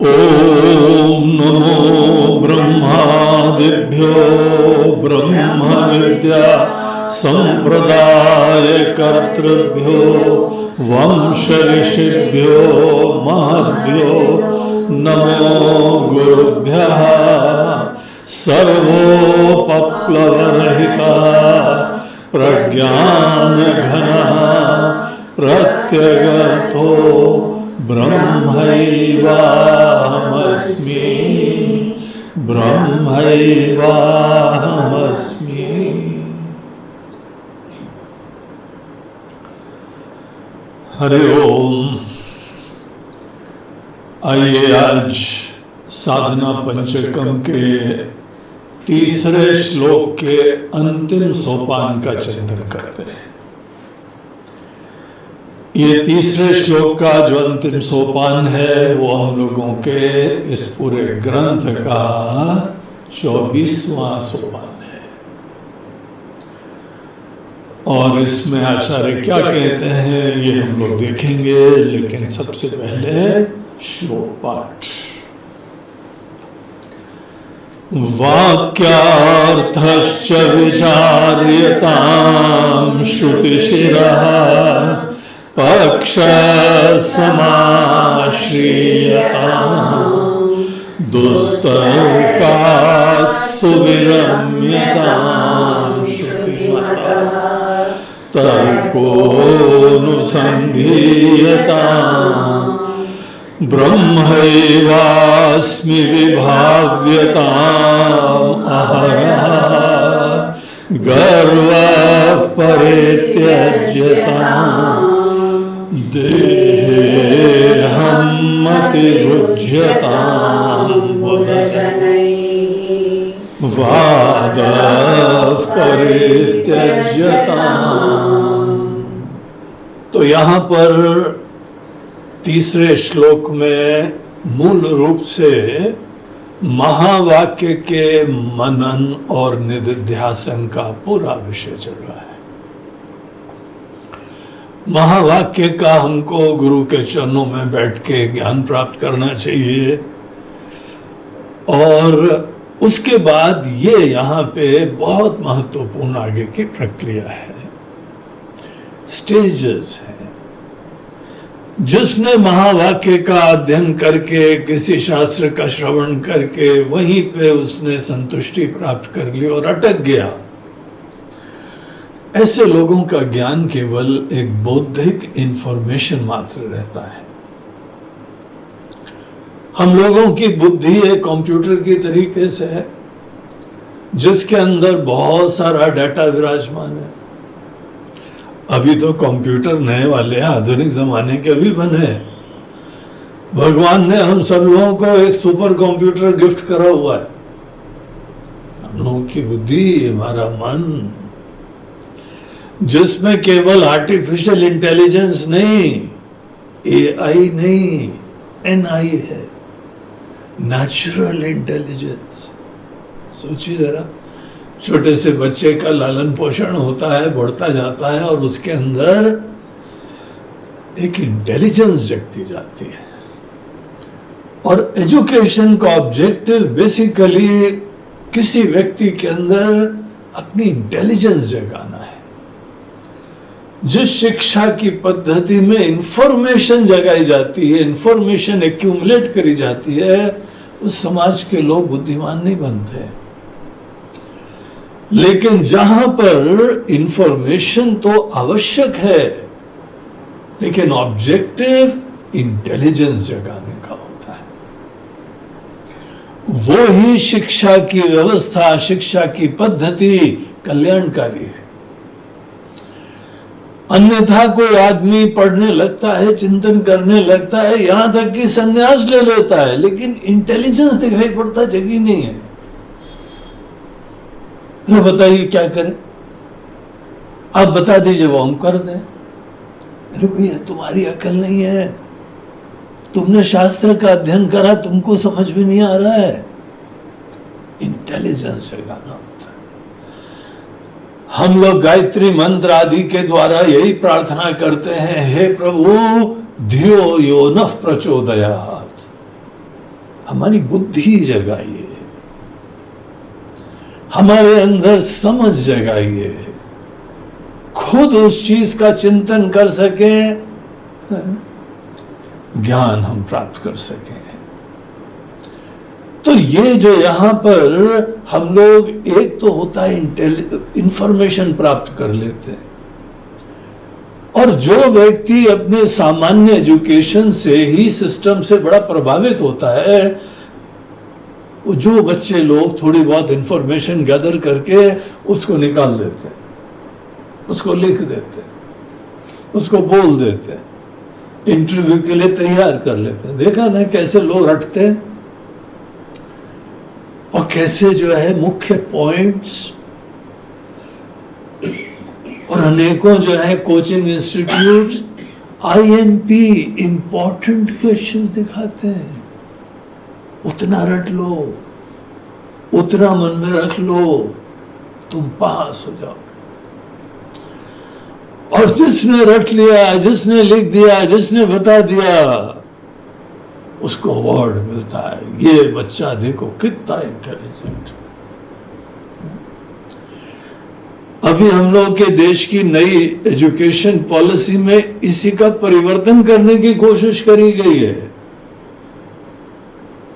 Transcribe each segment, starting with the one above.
ओम नमो ब्रह्मादिभ्यो ब्रह्म विद्या संप्रदाय कर्तृभ्यो वंश ऋषिभ्यो महद्भ्यो नमो गुरुभ्यः। सर्वोपप्लवरहितः प्रज्ञानघनः प्रत्यगर्थो ब्रह्मैवाहमस्मि ब्रह्मैवाहमस्मि। हरि ओम। आइए आज साधना पंचकम के तीसरे श्लोक के अंतिम सोपान का चिंतन करते हैं। ये तीसरे श्लोक का जो अंतिम सोपान है वो हम लोगों के इस पूरे ग्रंथ का 24वां सोपान है। और इसमें आचार्य क्या कहते हैं ये हम लोग देखेंगे, लेकिन सबसे पहले श्लोक पाठ। वाक्यार्थश्च विचार्यतां श्रुतिशिरः पक्ष समाश्रियतां दुस्तर्कात् सुविरम्यतां श्रुतिमता तर्कोऽनुसन्धीयतां ब्रह्मैवास्मि विभाव्यताम् अहरः गर्वः परित्यज्यताम् देहं मतिरुज्यतां वादः परित्यज्यताम्। तो यहाँ पर तीसरे श्लोक में मूल रूप से महावाक्य के मनन और निधिध्यासन का पूरा विषय चल रहा है। महावाक्य का हमको गुरु के चरणों में बैठ के ज्ञान प्राप्त करना चाहिए, और उसके बाद ये यहाँ पे बहुत महत्वपूर्ण आगे की प्रक्रिया है, स्टेजेस है। जिसने महावाक्य का अध्ययन करके किसी शास्त्र का श्रवण करके वहीं पे उसने संतुष्टि प्राप्त कर ली और अटक गया, ऐसे लोगों का ज्ञान केवल एक बौद्धिक इंफॉर्मेशन मात्र रहता है। हम लोगों की बुद्धि एक कंप्यूटर की तरीके से है जिसके अंदर बहुत सारा डाटा विराजमान है। अभी तो कंप्यूटर नए वाले आधुनिक जमाने के अभी बने। भगवान ने हम सब लोगों को एक सुपर कंप्यूटर गिफ्ट करा हुआ है। हम लोगों की बुद्धि, हमारा मन, जिसमें केवल आर्टिफिशियल इंटेलिजेंस नहीं, एआई नहीं, एनआई है, नेचुरल इंटेलिजेंस। सोचिए जरा, छोटे से बच्चे का लालन पोषण होता है, बढ़ता जाता है और उसके अंदर एक इंटेलिजेंस जगती जाती है। और एजुकेशन का ऑब्जेक्टिव बेसिकली किसी व्यक्ति के अंदर अपनी इंटेलिजेंस जगाना है। जिस शिक्षा की पद्धति में इंफॉर्मेशन जगाई जाती है, इंफॉर्मेशन एक्यूमुलेट करी जाती है, उस समाज के लोग बुद्धिमान नहीं बनते। लेकिन जहां पर इंफॉर्मेशन तो आवश्यक है, लेकिन ऑब्जेक्टिव इंटेलिजेंस जगाने का होता है, वो ही शिक्षा की व्यवस्था, शिक्षा की पद्धति कल्याणकारी है। अन्यथा कोई आदमी पढ़ने लगता है, चिंतन करने लगता है, यहां तक कि संन्यास ले लेता है, लेकिन इंटेलिजेंस दिखाई पड़ता जगी नहीं है। लो बताइए क्या करें, आप बता दीजिए वो हम कर दें। अरे भैया तुम्हारी अकल नहीं है, तुमने शास्त्र का अध्ययन करा, तुमको समझ में नहीं आ रहा है। इंटेलिजेंस जगाना होता है। हम लोग गायत्री मंत्र आदि के द्वारा यही प्रार्थना करते हैं, हे प्रभु धियो यो नः प्रचोदयात्। हमारी बुद्धि जगाइए, हमारे अंदर समझ जगाइए, खुद उस चीज का चिंतन कर सकें, ज्ञान हम प्राप्त कर सकें। तो ये जो यहां पर हम लोग, एक तो होता है इंफॉर्मेशन प्राप्त कर लेते हैं, और जो व्यक्ति अपने सामान्य एजुकेशन से ही सिस्टम से बड़ा प्रभावित होता है, जो बच्चे लोग थोड़ी बहुत इंफॉर्मेशन गैदर करके उसको निकाल देते हैं, उसको लिख देते हैं, उसको बोल देते हैं, इंटरव्यू के लिए तैयार कर लेते हैं। देखा ना कैसे लोग रटते हैं, और कैसे जो है मुख्य पॉइंट्स, और अनेकों जो है coaching institute IMP important questions दिखाते हैं। उतना रट लो, उतना मन में रख लो, तुम पास हो जाओ। और जिसने रट लिया, जिसने लिख दिया, जिसने बता दिया, उसको अवार्ड मिलता है। ये बच्चा देखो कितना इंटेलिजेंट। अभी हम लोग के देश की नई एजुकेशन पॉलिसी में इसी का परिवर्तन करने की कोशिश करी गई है।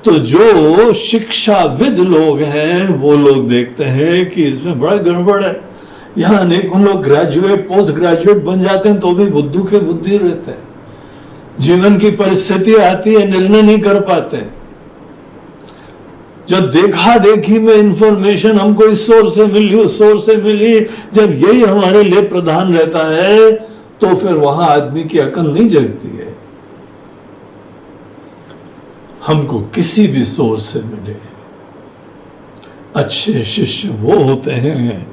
तो जो शिक्षाविद लोग हैं वो लोग देखते हैं कि इसमें बड़ा गड़बड़ है। यहां अनेकों लोग ग्रेजुएट, पोस्ट ग्रेजुएट बन जाते हैं तो भी बुद्धू के बुद्धि रहते हैं। जीवन की परिस्थिति आती है, निर्णय नहीं कर पाते। जब देखा देखी में इंफॉर्मेशन हमको इस सोर्स से मिली, उस सोर्स से मिली, जब यही हमारे लिए प्रधान रहता है तो फिर वहां आदमी की अकल नहीं जगती है। हमको किसी भी सोर्स से मिले। अच्छे शिष्य वो होते हैं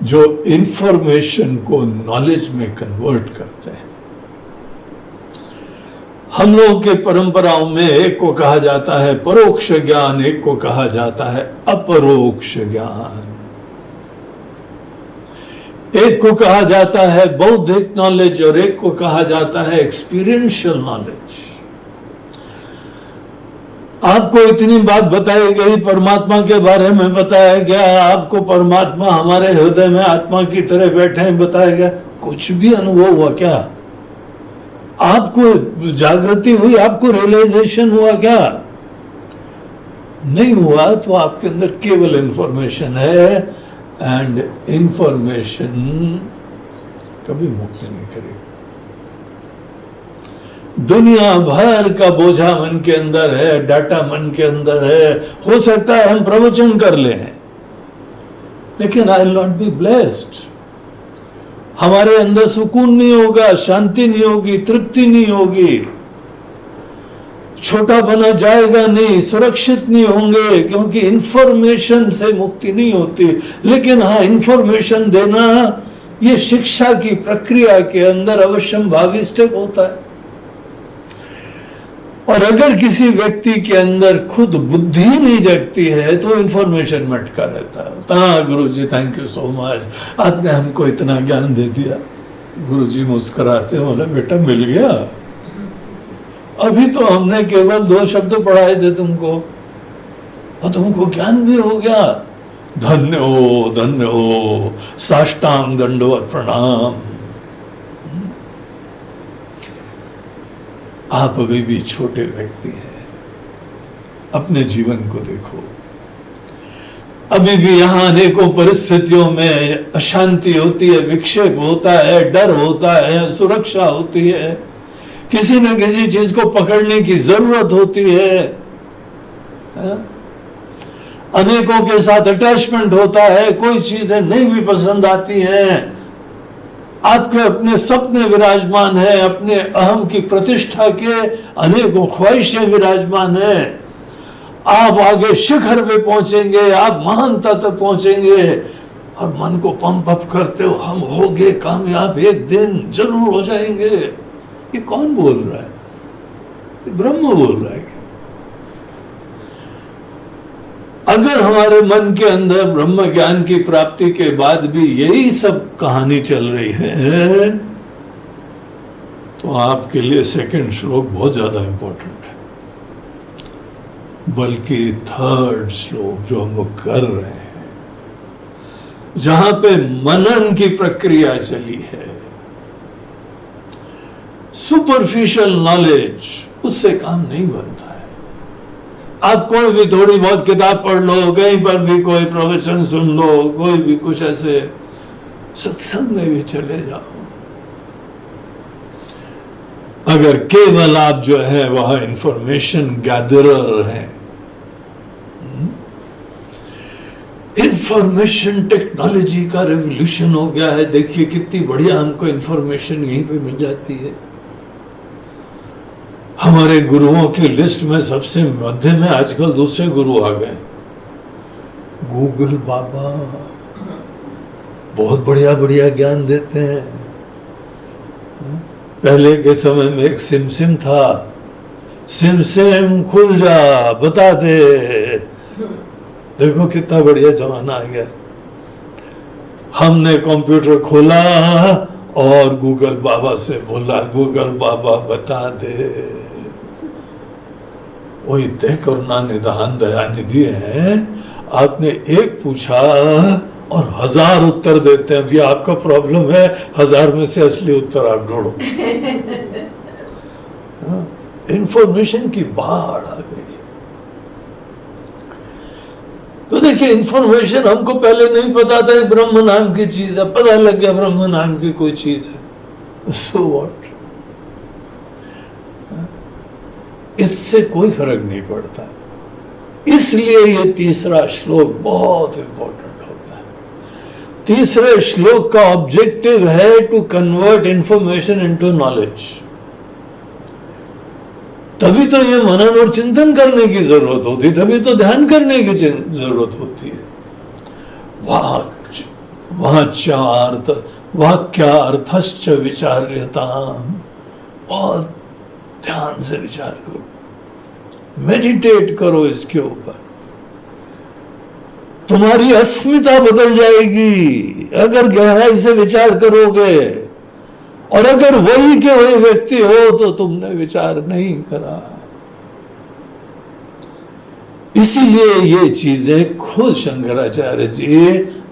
जो इंफॉर्मेशन को नॉलेज में कन्वर्ट करते हैं। हम लोगों के परंपराओं में एक को कहा जाता है परोक्ष ज्ञान, एक को कहा जाता है अपरोक्ष ज्ञान। एक को कहा जाता है बौद्धिक नॉलेज और एक को कहा जाता है एक्सपीरियंशियल नॉलेज। आपको इतनी बात बताई गई, परमात्मा के बारे में बताया गया, आपको परमात्मा हमारे हृदय में आत्मा की तरह बैठे हैं बताया गया। कुछ भी अनुभव हुआ क्या? आपको जागृति हुई? आपको रियलाइजेशन हुआ क्या? नहीं हुआ। तो आपके अंदर केवल इंफॉर्मेशन है, एंड इंफॉर्मेशन कभी मुक्त नहीं करेगी। दुनिया भर का बोझा मन के अंदर है, डाटा मन के अंदर है। हो सकता है हम प्रवचन कर लें, लेकिन I will not be blessed. हमारे अंदर सुकून नहीं होगा, शांति नहीं होगी, तृप्ति नहीं होगी, छोटा बना जाएगा नहीं, सुरक्षित नहीं होंगे, क्योंकि इंफॉर्मेशन से मुक्ति नहीं होती। लेकिन हाँ, इंफॉर्मेशन देना ये शिक्षा की प्रक्रिया के अंदर अवश्यंभावी स्टेप होता है। और अगर किसी व्यक्ति के अंदर खुद बुद्धि नहीं जगती है तो इंफॉर्मेशन में अटका रहता है। हाँ गुरु जी, थैंक यू सो मच, आपने हमको इतना ज्ञान दे दिया। गुरु जी मुस्कुराते बोले, बेटा मिल गया, अभी तो हमने केवल 2 शब्द पढ़ाए थे तुमको और तुमको ज्ञान भी हो गया। धन्य हो, साष्टांग दंडवत प्रणाम। आप अभी भी छोटे व्यक्ति हैं, अपने जीवन को देखो। अभी भी यहां अनेकों परिस्थितियों में अशांति होती है, विक्षेप होता है, डर होता है, सुरक्षा होती है, किसी न किसी चीज को पकड़ने की जरूरत होती है। अनेकों के साथ अटैचमेंट होता है, कोई चीजें नहीं भी पसंद आती हैं। आपके अपने सपने विराजमान है, अपने अहम की प्रतिष्ठा के अनेकों ख्वाहिशें विराजमान हैं। आप आगे शिखर पे पहुंचेंगे, आप महानता तक पहुंचेंगे और मन को पंप अप करते हो, हम होंगे कामयाब, एक दिन जरूर हो जाएंगे। ये कौन बोल रहा है? ये ब्रह्म बोल रहा है। अगर हमारे मन के अंदर ब्रह्म ज्ञान की प्राप्ति के बाद भी यही सब कहानी चल रही है तो आपके लिए सेकंड श्लोक बहुत ज्यादा इंपॉर्टेंट है। बल्कि थर्ड श्लोक जो हम लोग कर रहे हैं, जहां पे मनन की प्रक्रिया चली है, सुपरफिशियल नॉलेज, उससे काम नहीं बनता है। आप कोई भी थोड़ी बहुत किताब पढ़ लो, कहीं पर भी कोई प्रवचन सुन लो, कोई भी कुछ ऐसे सत्संग में भी चले जाओ, अगर केवल आप जो है वह इंफॉर्मेशन गैदरर हैं, इंफॉर्मेशन टेक्नोलॉजी का रेवोल्यूशन हो गया है। देखिए कितनी बढ़िया हमको इंफॉर्मेशन यहीं पे मिल जाती है। हमारे गुरुओं की लिस्ट में सबसे मध्य में आजकल दूसरे गुरु आ गए, गूगल बाबा, बहुत बढ़िया बढ़िया ज्ञान देते हैं। पहले के समय में एक सिम था, सिम खुल जा, बता दे। देखो कितना बढ़िया जमाना आ गया। हमने कंप्यूटर खोला और गूगल बाबा से बोला, गूगल बाबा बता दे। वही तय करुणा निधान दया निधि है। आपने एक पूछा और 1000 उत्तर देते हैं। अभी आपका प्रॉब्लम है, 1000 में से असली उत्तर आप ढूंढो। इंफॉर्मेशन की बाढ़ आ गई। तो देखिए, इंफॉर्मेशन हमको पहले नहीं पता था ब्रह्म नाम की चीज है, पता लग गया ब्रह्म नाम की कोई चीज है, सो व्हाट, इससे कोई फर्क नहीं पड़ता। इसलिए ये तीसरा श्लोक बहुत इंपॉर्टेंट होता है। तीसरे श्लोक का ऑब्जेक्टिव है to convert information into knowledge. तभी तो ये मनन और चिंतन करने की जरूरत होती, तभी तो ध्यान करने की जरूरत होती है। वाक्यार्थश्च विचार्यताम्, बहुत ध्यान से विचार करो, मेडिटेट करो इसके ऊपर। तुम्हारी अस्मिता बदल जाएगी अगर गहराई से विचार करोगे। और अगर वही के वही व्यक्ति हो तो तुमने विचार नहीं करा। इसीलिए ये चीजें खुद शंकराचार्य जी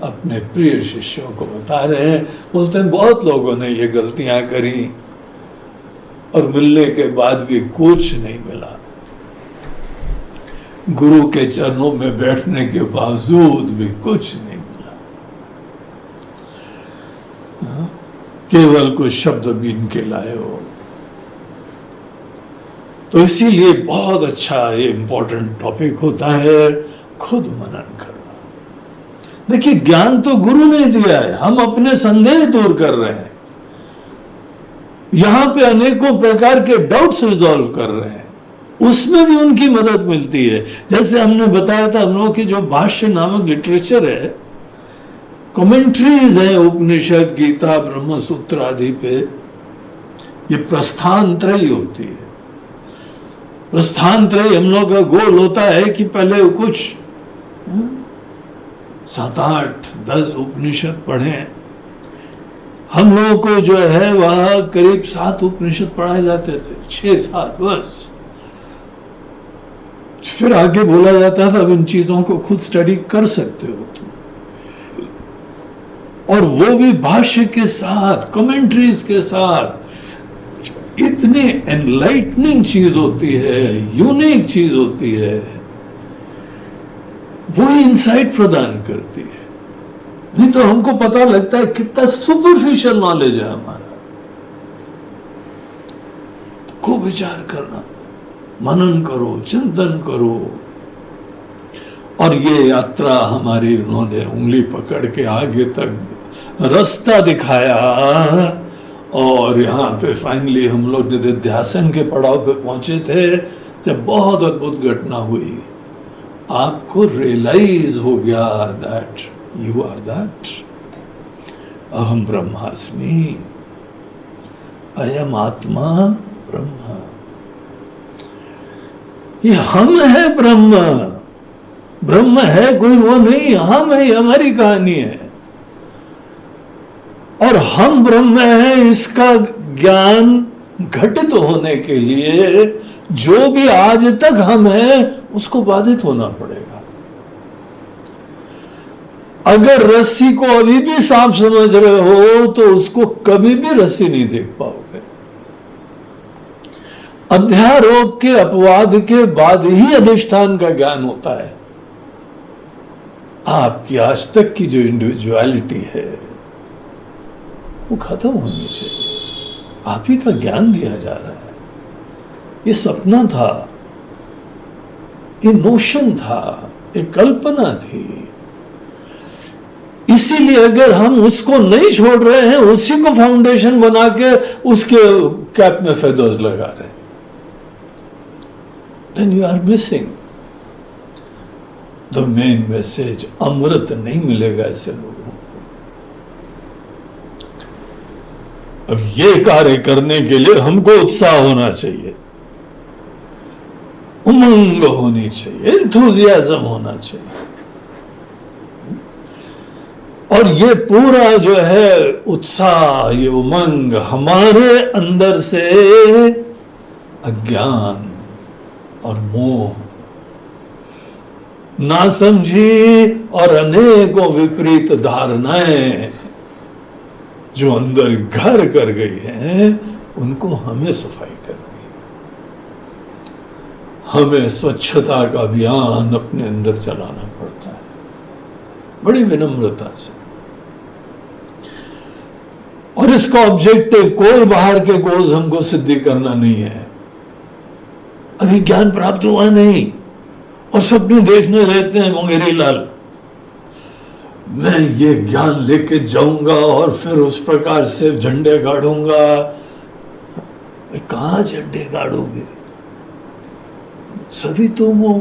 अपने प्रिय शिष्यों को बता रहे हैं। बोलते हैं बहुत लोगों ने ये गलतियां करी और मिलने के बाद भी कुछ नहीं मिला। गुरु के चरणों में बैठने के बावजूद भी कुछ नहीं मिला, केवल कुछ शब्द बीन के लाए हो। तो इसीलिए बहुत अच्छा ये इंपॉर्टेंट टॉपिक होता है खुद मनन करना। देखिए, ज्ञान तो गुरु ने दिया है, हम अपने संदेह दूर कर रहे हैं। यहां पे अनेकों प्रकार के डाउट्स रिजॉल्व कर रहे हैं, उसमें भी उनकी मदद मिलती है। जैसे हमने बताया था, हम लोगों की जो भाष्य नामक लिटरेचर है, कमेंट्रीज है उपनिषद, गीता, ब्रह्म सूत्र आदि पे, ये प्रस्थानत्रयी होती है। प्रस्थानत्रयी हम लोग का गोल होता है कि पहले कुछ 7, 8, 10 उपनिषद पढ़ें। हम लोगों को जो है वह करीब 7 उपनिषद पढ़ाए जाते थे, 6, 7 बस। फिर आगे बोला जाता था अब इन चीजों को खुद स्टडी कर सकते हो तुम, और वो भी भाष्य के साथ, कमेंट्रीज के साथ। इतनी एनलाइटनिंग चीज होती है, यूनिक चीज होती है, वो इंसाइट प्रदान करती है। नहीं तो हमको पता लगता है कितना सुपरफिशियल नॉलेज है हमारा। खूब विचार करना, मनन करो, चिंतन करो। और ये यात्रा हमारी उन्होंने उंगली पकड़ के आगे तक रास्ता दिखाया, और यहाँ पे फाइनली हम लोग निधिध्यासन के पड़ाव पे पहुंचे थे, जब बहुत अद्भुत घटना हुई। आपको रियलाइज हो गया दैट यू आर दैट, अहम ब्रह्मास्मि, अयम आत्मा ब्रह्म। ये हम है ब्रह्म, ब्रह्म है कोई वो नहीं, हम है, हमारी कहानी है। और हम ब्रह्म है, इसका ज्ञान घटित होने के लिए जो भी आज तक हम हैं उसको बाधित होना पड़ेगा। अगर रस्सी को अभी भी सांप समझ रहे हो तो उसको कभी भी रस्सी नहीं देख पाओगे। अध्यारोप के अपवाद के बाद ही अधिष्ठान का ज्ञान होता है। आपकी आज तक की जो इंडिविजुअलिटी है वो खत्म होनी चाहिए। आप ही का ज्ञान दिया जा रहा है। ये सपना था, ये नोशन था, ये कल्पना थी। इसीलिए अगर हम उसको नहीं छोड़ रहे हैं, उसी को फाउंडेशन बना के उसके कैप में फेदर्स लगा रहे हैं, then you are missing the main message। अमृत नहीं मिलेगा ऐसे लोगों को। अब ये कार्य करने के लिए हमको उत्साह होना चाहिए, उमंग होनी चाहिए, एंथुजियाज्म होना चाहिए। और ये पूरा जो है उत्साह, ये उमंग हमारे अंदर से अज्ञान और मोह, नासमझी और अनेकों विपरीत धारणाएं जो अंदर घर कर गई हैं, उनको हमें सफाई करनी है। हमें स्वच्छता का अभियान अपने अंदर चलाना पड़ता है, बड़ी विनम्रता से। और इसका ऑब्जेक्टिव कोई बाहर के गोल्स हमको सिद्धि करना नहीं है। अभी ज्ञान प्राप्त हुआ नहीं और सपने देखने रहते हैं मुंगेरी लाल, मैं ये ज्ञान लेके जाऊंगा और फिर उस प्रकार से झंडे गाड़ूंगा। कहां झंडे गाड़ोगे? सभी तुम हो।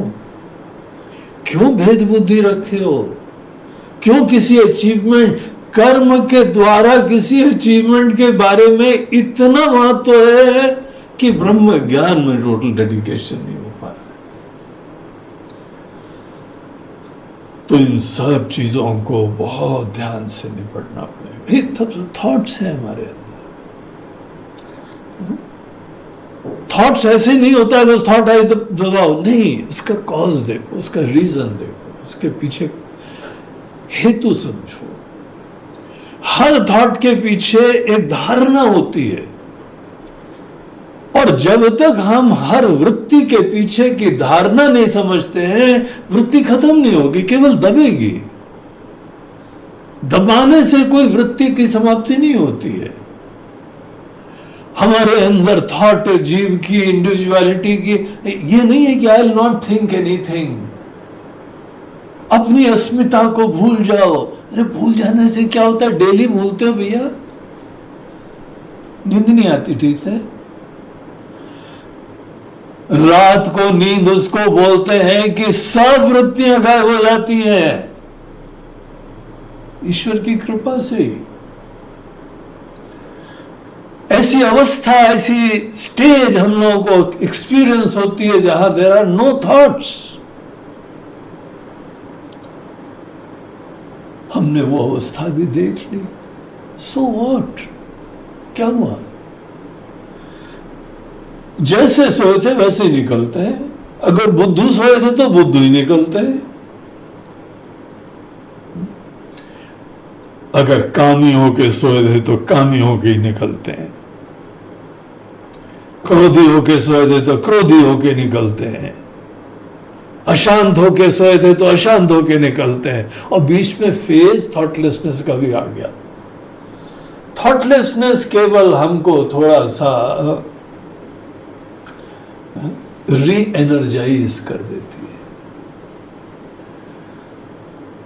क्यों भेद बुद्धि रखे हो? क्यों किसी अचीवमेंट, कर्म के द्वारा किसी अचीवमेंट के बारे में इतना महत्व है कि ब्रह्म ज्ञान में टोटल डेडिकेशन नहीं हो पा रहा। तो इन सब चीजों को बहुत ध्यान से निपटना पड़ेगा। ये तब थॉट्स हैं हमारे अंदर। थॉट्स ऐसे नहीं होता है बस थॉट आए तो दबाओ, नहीं, उसका कॉज देखो, उसका रीजन देखो, उसके पीछे हेतु समझो। हर थॉट के पीछे एक धारणा होती है, और जब तक हम हर वृत्ति के पीछे की धारणा नहीं समझते हैं, वृत्ति खत्म नहीं होगी, केवल दबेगी। दबाने से कोई वृत्ति की समाप्ति नहीं होती है। हमारे अंदर थॉट, जीव की इंडिविजुअलिटी की, ये नहीं है कि I will not think anything, अपनी अस्मिता को भूल जाओ। अरे भूल जाने से क्या होता है? डेली भूलते हो भैया, नींद नहीं आती ठीक से। रात को नींद उसको बोलते हैं कि सब वृत्तियां गायब हो जाती हैं ईश्वर की कृपा से। ऐसी अवस्था, ऐसी स्टेज हम लोगों को एक्सपीरियंस होती है जहां देयर आर नो थॉट्स। हमने वो अवस्था भी देख ली, सो व्हाट, क्या हुआ? जैसे सोए थे वैसे ही निकलते हैं। अगर बुद्धू सोए थे तो बुद्धू ही निकलते हैं। अगर कामी होके सोए थे तो कामी होके ही निकलते हैं। क्रोधी होके सोए थे तो क्रोधी होके निकलते हैं। अशांत होके सोए थे तो अशांत होके निकलते हैं। और बीच में फेज थॉटलेसनेस का भी आ गया। थॉटलेसनेस केवल हमको थोड़ा सा री एनर्जाइज कर देती है,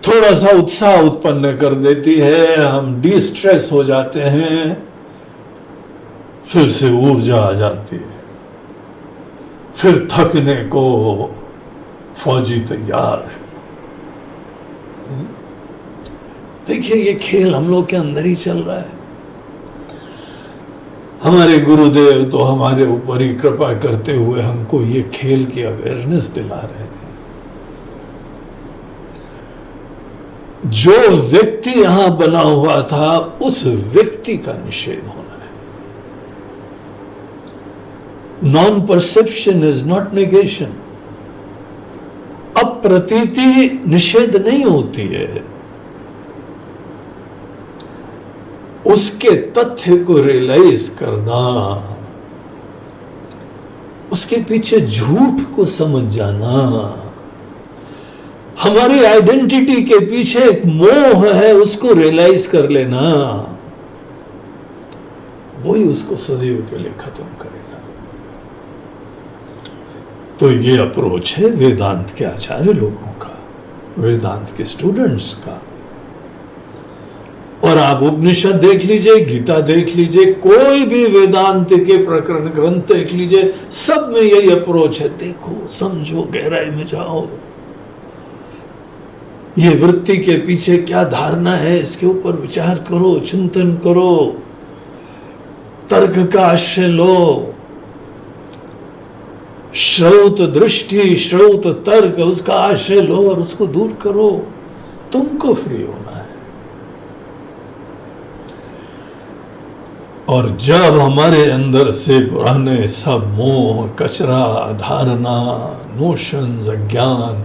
थोड़ा सा उत्साह उत्पन्न कर देती है, हम डिस्ट्रेस हो जाते हैं, फिर से ऊर्जा आ जाती है, फिर थकने को फौजी तैयार है। देखिए ये खेल हम लोग के अंदर ही चल रहा है। हमारे गुरुदेव तो हमारे ऊपर ही कृपा करते हुए हमको ये खेल की अवेयरनेस दिला रहे हैं। जो व्यक्ति यहां बना हुआ था उस व्यक्ति का निषेध होना है। Non perception is not negation. अब प्रतीति निषेध नहीं होती है, उसके तथ्य को रियलाइज करना, उसके पीछे झूठ को समझ जाना, हमारी आइडेंटिटी के पीछे एक मोह है उसको रियलाइज कर लेना, वही उसको सदैव के लिए खत्म करेगा। तो ये अप्रोच है वेदांत के आचार्य लोगों का, वेदांत के स्टूडेंट्स का। और आप उपनिषद देख लीजिए, गीता देख लीजिए, कोई भी वेदांत के प्रकरण ग्रंथ देख लीजिए, सब में यही अप्रोच है। देखो, समझो, गहराई में जाओ, ये वृत्ति के पीछे क्या धारणा है, इसके ऊपर विचार करो, चिंतन करो, तर्क का आश्रय लो, श्रौत दृष्टि, श्रौत तर्क, उसका आश्रय लो और उसको दूर करो। तुमको फ्री होना है। और जब हमारे अंदर से पुराने सब मोह, कचरा, धारणा, नोशंस, अज्ञान,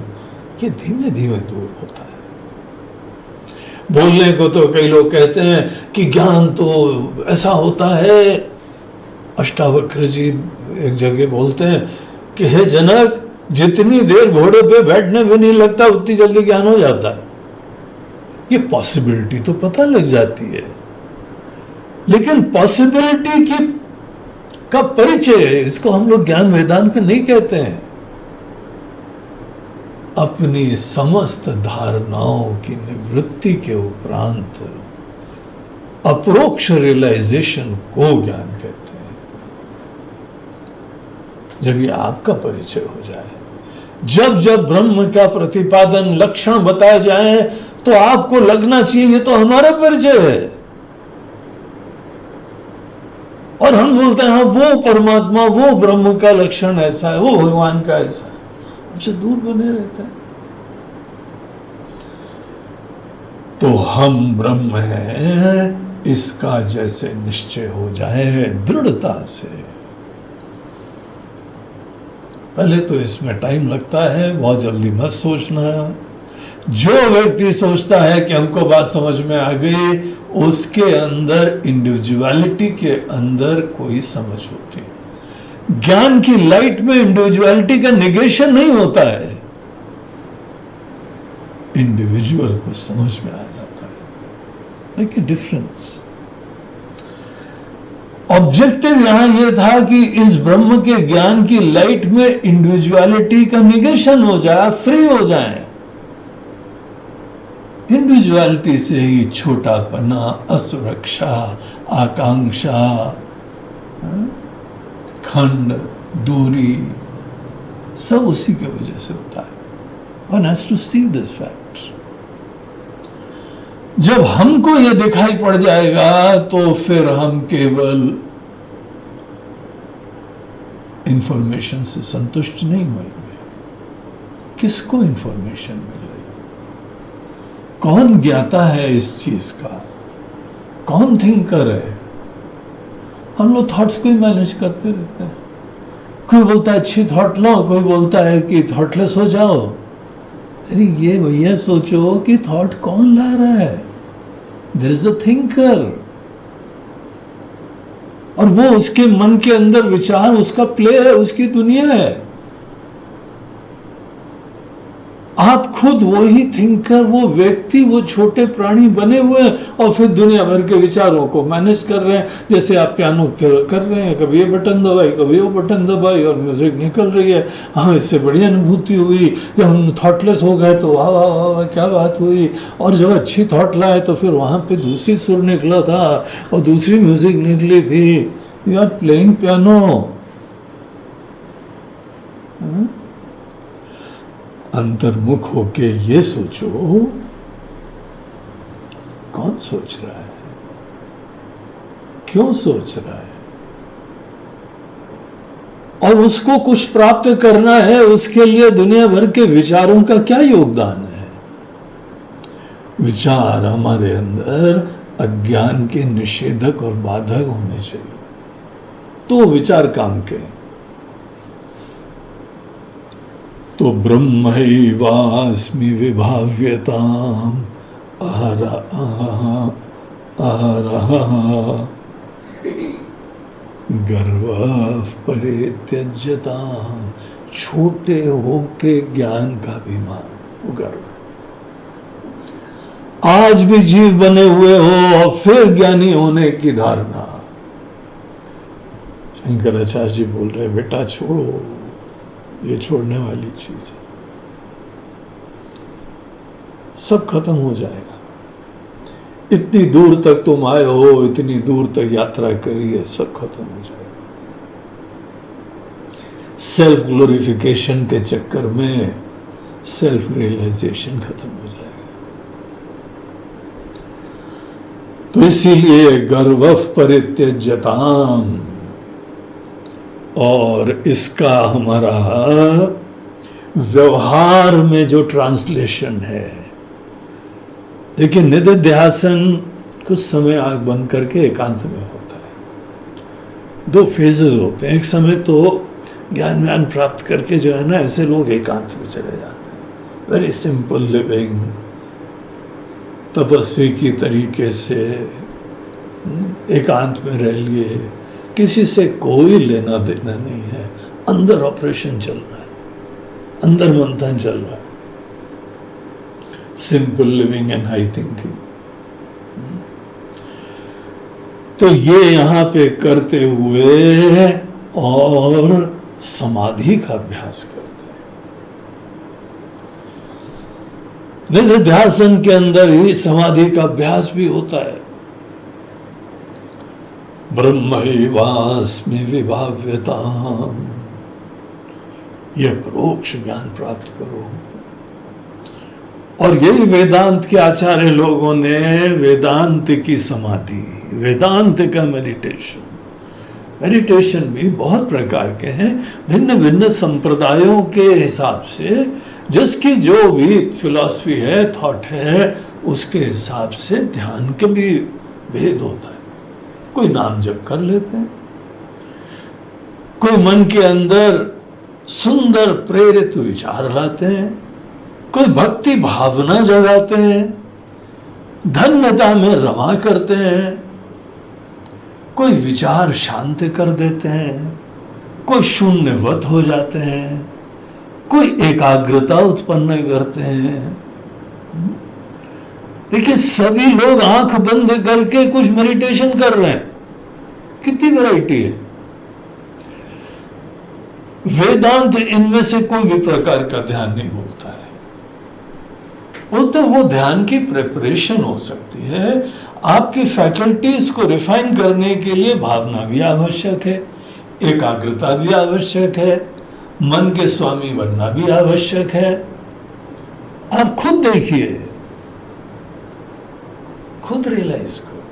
ये धीमे धीमे दूर होता है। बोलने को तो कई लोग कहते हैं कि ज्ञान तो ऐसा होता है, अष्टावक्र जी एक जगह बोलते हैं कि हे जनक, जितनी देर घोड़े पे बैठने में नहीं लगता उतनी जल्दी ज्ञान हो जाता है। ये पॉसिबिलिटी तो पता लग जाती है, लेकिन पॉसिबिलिटी की का परिचय, इसको हम लोग ज्ञान वेदांत में नहीं कहते हैं। अपनी समस्त धारणाओं की निवृत्ति के उपरांत अप्रोक्ष रियलाइजेशन को ज्ञान कहते हैं। जब ये आपका परिचय हो जाए, जब जब ब्रह्म का प्रतिपादन, लक्षण बताए जाए, तो आपको लगना चाहिए ये तो हमारा परिचय है। और हम बोलते हैं हाँ, वो परमात्मा, वो ब्रह्म का लक्षण ऐसा है, वो भगवान का ऐसा है, हमसे दूर बने रहते हैं। तो हम ब्रह्म हैं, इसका जैसे निश्चय हो जाए दृढ़ता से। पहले तो इसमें टाइम लगता है, बहुत जल्दी मत सोचना। जो व्यक्ति सोचता है कि हमको बात समझ में आ गई, उसके अंदर इंडिविजुअलिटी के अंदर कोई समझ होती। ज्ञान की लाइट में इंडिविजुअलिटी का निगेशन नहीं होता है, इंडिविजुअल को समझ में आ जाता है। देखिए डिफरेंस। ऑब्जेक्टिव यहां यह था कि इस ब्रह्म के ज्ञान की लाइट में इंडिविजुअलिटी का निगेशन हो जाए, फ्री हो जाए। इंडिविजुअलिटी से ही छोटापना, असुरक्षा, आकांक्षा, खंड, दूरी, सब उसी की वजह से होता है। One has to see this fact. जब हमको यह दिखाई पड़ जाएगा तो फिर हम केवल इंफॉर्मेशन से संतुष्ट नहीं होंगे। किसको इंफॉर्मेशन मिल रही है? कौन ज्ञाता है इस चीज का? कौन थिंकर है? हम लोग थॉट्स को ही मैनेज करते रहते हैं। कोई बोलता है अच्छी थॉट लो, कोई बोलता है कि थॉटलेस हो जाओ। अरे ये भैया सोचो कि थॉट कौन ला रहा है? देयर इज अ थिंकर, और वो उसके मन के अंदर विचार, उसका प्ले है, उसकी दुनिया है। आप खुद वही थिंकर, वो व्यक्ति, वो छोटे प्राणी बने हुए हैं और फिर दुनिया भर के विचारों को मैनेज कर रहे हैं। जैसे आप पियानो कर रहे हैं, कभी ये बटन दबाई, कभी वो बटन दबाई और म्यूजिक निकल रही है। हाँ, इससे बड़ी अनुभूति हुई। जब हम थॉटलेस हो गए तो वाह वाह वाह वाह क्या बात हुई। और जब अच्छी थॉट लाए तो फिर वहाँ पे दूसरी सुर निकला था और दूसरी म्यूजिक निकली थी। You are playing piano. अंतर्मुख होके ये सोचो, कौन सोच रहा है, क्यों सोच रहा है, और उसको कुछ प्राप्त करना है, उसके लिए दुनिया भर के विचारों का क्या योगदान है? विचार हमारे अंदर अज्ञान के निषेधक और बाधक होने चाहिए, तो विचार काम के। तो ब्रह्मैवास्मि विभाव्यताम अहरः गर्वः परित्यज्यताम। छोटे होके ज्ञान का अभिमान, गर्व। आज भी जीव बने हुए हो और फिर ज्ञानी होने की धारणा। शंकराचार्य जी बोल रहे बेटा छोड़ो, ये छोड़ने वाली चीज है, सब खत्म हो जाएगा। इतनी दूर तक तुम आए हो, इतनी दूर तक यात्रा करी है, सब खत्म हो जाएगा। सेल्फ ग्लोरिफिकेशन के चक्कर में सेल्फ रियलाइजेशन खत्म हो जाएगा। तो इसीलिए गर्व परित्यज्यताम, और इसका हमारा व्यवहार में जो ट्रांसलेशन है, देखिए निधिध्यासन कुछ समय आंख बंद करके एकांत में होता है। दो फेजेस होते हैं। एक समय तो ज्ञान प्राप्त करके जो है ना, ऐसे लोग एकांत में चले जाते हैं, वेरी सिंपल लिविंग, तपस्वी की तरीके से एकांत में रह लिए, किसी से कोई लेना देना नहीं है, अंदर ऑपरेशन चल रहा है, अंदर मंथन चल रहा है, simple living and high thinking. तो ये यहां पे करते हुए और समाधि का अभ्यास करते हैं। निधिध्यासन के अंदर ही समाधि का अभ्यास भी होता है। ब्रह्मैवास्मि विभाव्यताम, यह परोक्ष ज्ञान प्राप्त करो। और यही वेदांत के आचार्य लोगों ने वेदांत की समाधि, वेदांत का मेडिटेशन, मेडिटेशन भी बहुत प्रकार के हैं, भिन्न भिन्न संप्रदायों के हिसाब से, जिसकी जो भी फिलॉसफी है, थॉट है, उसके हिसाब से ध्यान के भी भेद होता है। कोई नाम जप कर लेते हैं, कोई मन के अंदर सुंदर प्रेरित विचार लाते हैं, कोई भक्ति भावना जगाते हैं, धन्यता में रमा करते हैं, कोई विचार शांत कर देते हैं, कोई शून्यवत हो जाते हैं, कोई एकाग्रता उत्पन्न करते हैं। देखिए सभी लोग आंख बंद करके कुछ मेडिटेशन कर रहे हैं, कितनी वैरायटी है। वेदांत इनमें से कोई भी प्रकार का ध्यान नहीं बोलता है। बोलते वो ध्यान की प्रिपरेशन हो सकती है, आपकी फैकल्टीज को रिफाइन करने के लिए भावना भी आवश्यक है, एकाग्रता भी आवश्यक है, मन के स्वामी बनना भी आवश्यक है। आप खुद देखिए, खुद रियलाइज करो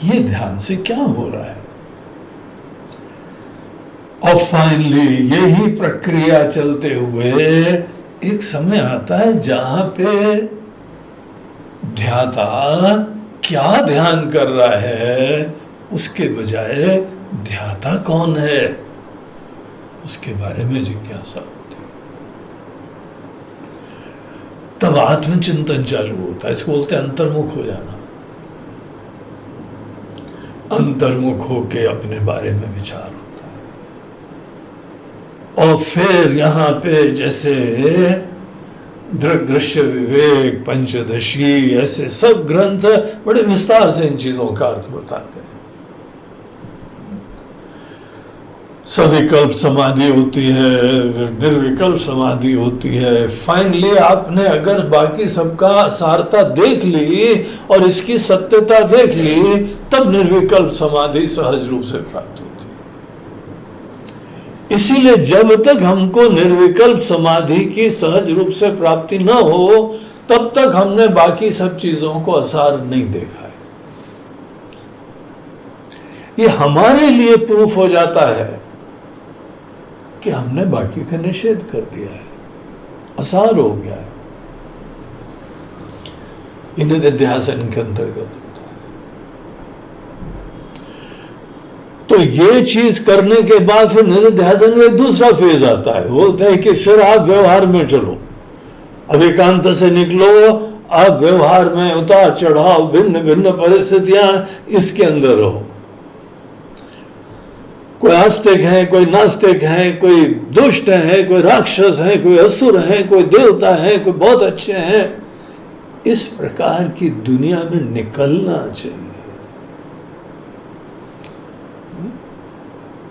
ये ध्यान से क्या हो रहा है। और फाइनली यही प्रक्रिया चलते हुए एक समय आता है जहां पे ध्याता क्या ध्यान कर रहा है उसके बजाय ध्याता कौन है उसके बारे में जिज्ञासा होती है। तब आत्मचिंतन चालू होता है। इसको बोलते हैं अंतर्मुख हो जाना। अंतर्मुख होके अपने बारे में विचार होता है। और फिर यहां पे जैसे दृग दृश्य विवेक, पंचदशी, ऐसे सब ग्रंथ बड़े विस्तार से इन चीजों का अर्थ बताते हैं। सविकल्प समाधि होती है, निर्विकल्प समाधि होती है। फाइनली आपने अगर बाकी सबका सारता देख ली और इसकी सत्यता देख ली, तब निर्विकल्प समाधि सहज रूप से प्राप्त होती है। इसीलिए जब तक हमको निर्विकल्प समाधि की सहज रूप से प्राप्ति न हो, तब तक हमने बाकी सब चीजों को असार नहीं देखा है। ये हमारे लिए प्रूफ हो जाता है कि हमने बाकी का निषेध कर दिया है, असार हो गया है। इन्हें निधिध्यासन के अंतर्गत होता है। तो ये चीज करने के बाद फिर निधिध्यासन में दूसरा फेज आता है, बोलते हैं कि फिर आप व्यवहार में चलो, अब एकांत से निकलो, अब व्यवहार में उतार चढ़ाव, भिन्न भिन्न परिस्थितियां, इसके अंदर रहो। कोई आस्तिक है, कोई नास्तिक है, कोई दुष्ट है, कोई राक्षस है, कोई असुर है, कोई देवता है, कोई बहुत अच्छे हैं, इस प्रकार की दुनिया में निकलना चाहिए।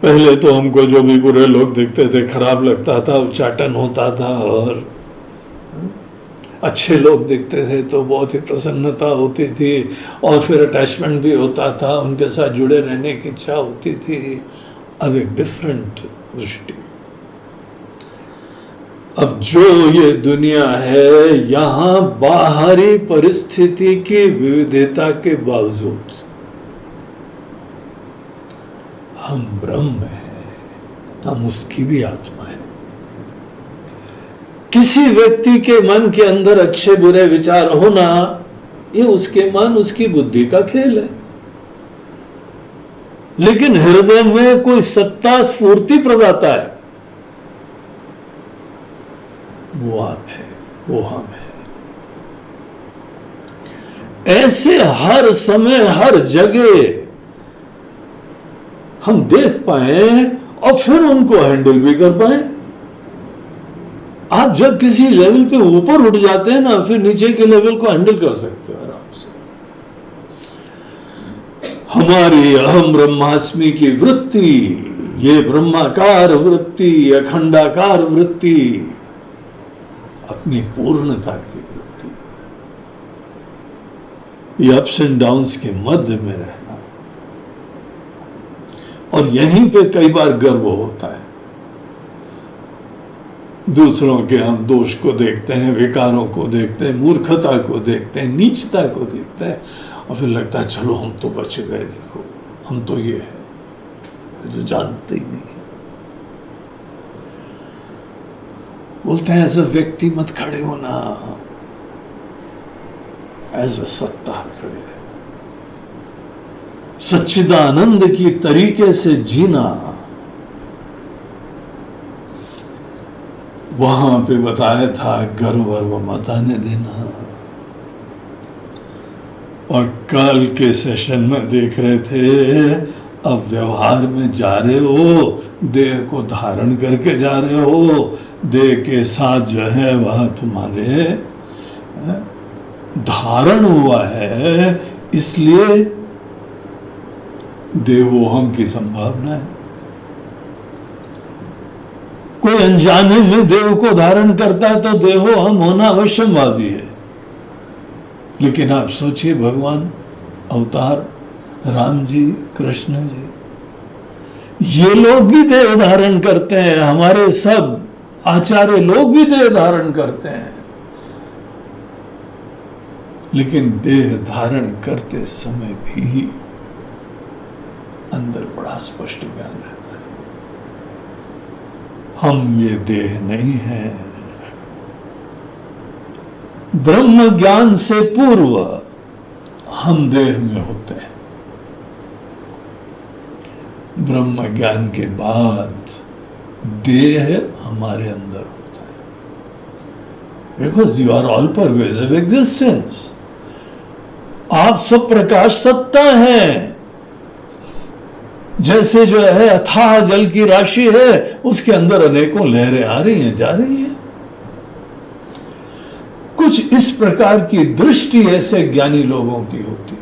पहले तो हमको जो भी बुरे लोग दिखते थे खराब लगता था, उच्चाटन होता था, और अच्छे लोग दिखते थे तो बहुत ही प्रसन्नता होती थी, और फिर अटैचमेंट भी होता था, उनके साथ जुड़े रहने की इच्छा होती थी। अब एक डिफरेंट दृष्टि। अब जो ये दुनिया है, यहां बाहरी परिस्थिति की विविधता के बावजूद हम ब्रह्म हैं, हम उसकी भी आत्मा है। किसी व्यक्ति के मन के अंदर अच्छे बुरे विचार होना, ये उसके मन, उसकी बुद्धि का खेल है, लेकिन हृदय में कोई सत्ता स्फूर्ति प्रदाता है, वो आप है, वो हम है। ऐसे हर समय हर जगह हम देख पाए और फिर उनको हैंडल भी कर पाए। आप जब किसी लेवल पे ऊपर उठ जाते हैं ना, फिर नीचे के लेवल को हैंडल कर सकते हो आराम से। हमारी अहम ब्रह्मास्मि की वृत्ति, ये ब्रह्माकार वृत्ति, अखंडाकार वृत्ति, अपनी पूर्णता की वृत्ति, ये अप्स एंड डाउन्स के मध्य में रहना, और यहीं पे कई बार गर्व होता है। दूसरों के हम दोष को देखते हैं, विकारों को देखते हैं, मूर्खता को देखते हैं, नीचता को देखते हैं, और फिर लगता है चलो हम तो बच गए, देखो हम तो ये है, ये तो जानते ही नहीं। बोलते हैं एज अ व्यक्ति मत खड़े होना, एज अ सत्ता खड़े रहे, सच्चिदानंद की तरीके से जीना। वहां पे बताया था गर्व वर्व मत आने देना। और कल के सेशन में देख रहे थे, अब व्यवहार में जा रहे हो, देह को धारण करके जा रहे हो, देह के साथ जो है वह तुम्हारे धारण हुआ है, इसलिए देहोहम की संभावना है। कोई अनजाने में देह को धारण करता है तो देहोहम होना अवश्यंभावी है। लेकिन आप सोचिए, भगवान अवतार राम जी, कृष्ण जी, ये लोग भी देह धारण करते हैं, हमारे सब आचार्य लोग भी देह धारण करते हैं, लेकिन देह धारण करते समय भी अंदर बड़ा स्पष्ट ज्ञान रहता है, हम ये देह नहीं है। ब्रह्म ज्ञान से पूर्व हम देह में होते हैं, ब्रह्म ज्ञान के बाद देह हमारे अंदर होता है। Because you are all pervasive existence, आप सब प्रकाश सत्ता हैं। जैसे जो है अथाह जल की राशि है, उसके अंदर अनेकों लहरें आ रही हैं, जा रही हैं। कुछ इस प्रकार की दृष्टि ऐसे ज्ञानी लोगों की होती है।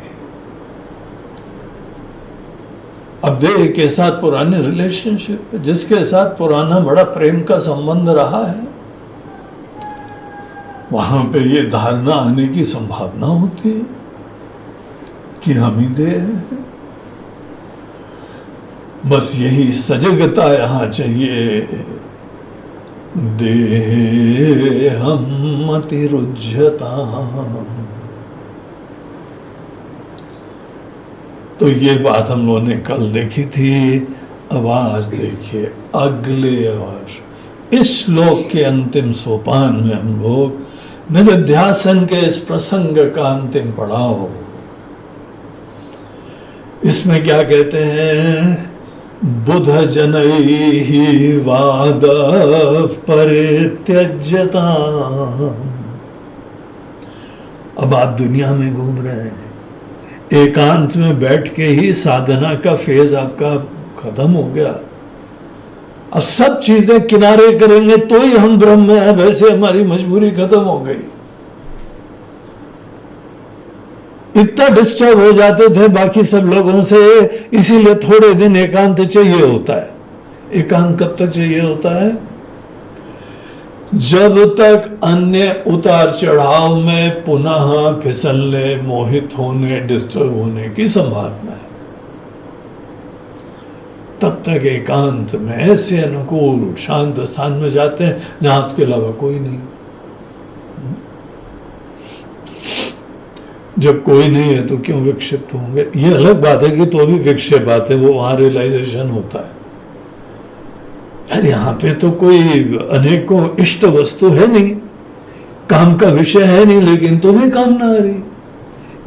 अब देह के साथ पुराने रिलेशनशिप, जिसके साथ पुराना बड़ा प्रेम का संबंध रहा है, वहां पे ये धारणा आने की संभावना होती है कि हम ही देह हैं। बस यही सजगता यहां चाहिए। देहम मतिरुज्यता। तो ये बात हम लोगों ने कल देखी थी। अब आज देखिए अगले और इस श्लोक के अंतिम सोपान में हम लोग निधिध्यासन के इस प्रसंग का अंतिम पड़ाव। इसमें क्या कहते हैं बुध जनैः वाद परित्यज्यता। अब आप दुनिया में घूम रहे हैं, एकांत में बैठ के ही साधना का फेज आपका खत्म हो गया। अब सब चीजें किनारे करेंगे तो ही हम ब्रह्म में हैं, वैसे हमारी मजबूरी खत्म हो गई। इतना डिस्टर्ब हो जाते थे बाकी सब लोगों से, इसीलिए थोड़े दिन एकांत चाहिए होता है। एकांत कब तक चाहिए होता है? जब तक अन्य उतार चढ़ाव में पुनः फिसलने, मोहित होने, डिस्टर्ब होने की संभावना है, तब तक एकांत में ऐसे अनुकूल शांत स्थान में जाते हैं जहां आपके अलावा कोई नहीं। जब कोई नहीं है तो क्यों विक्षिप्त होंगे? ये अलग बात है कि तो भी विक्षेप आते, वो वहां रियलाइजेशन होता है। यार यहाँ पे तो कोई अनेकों इष्ट वस्तु है नहीं, काम का विषय है नहीं, लेकिन तो भी काम ना आ रही।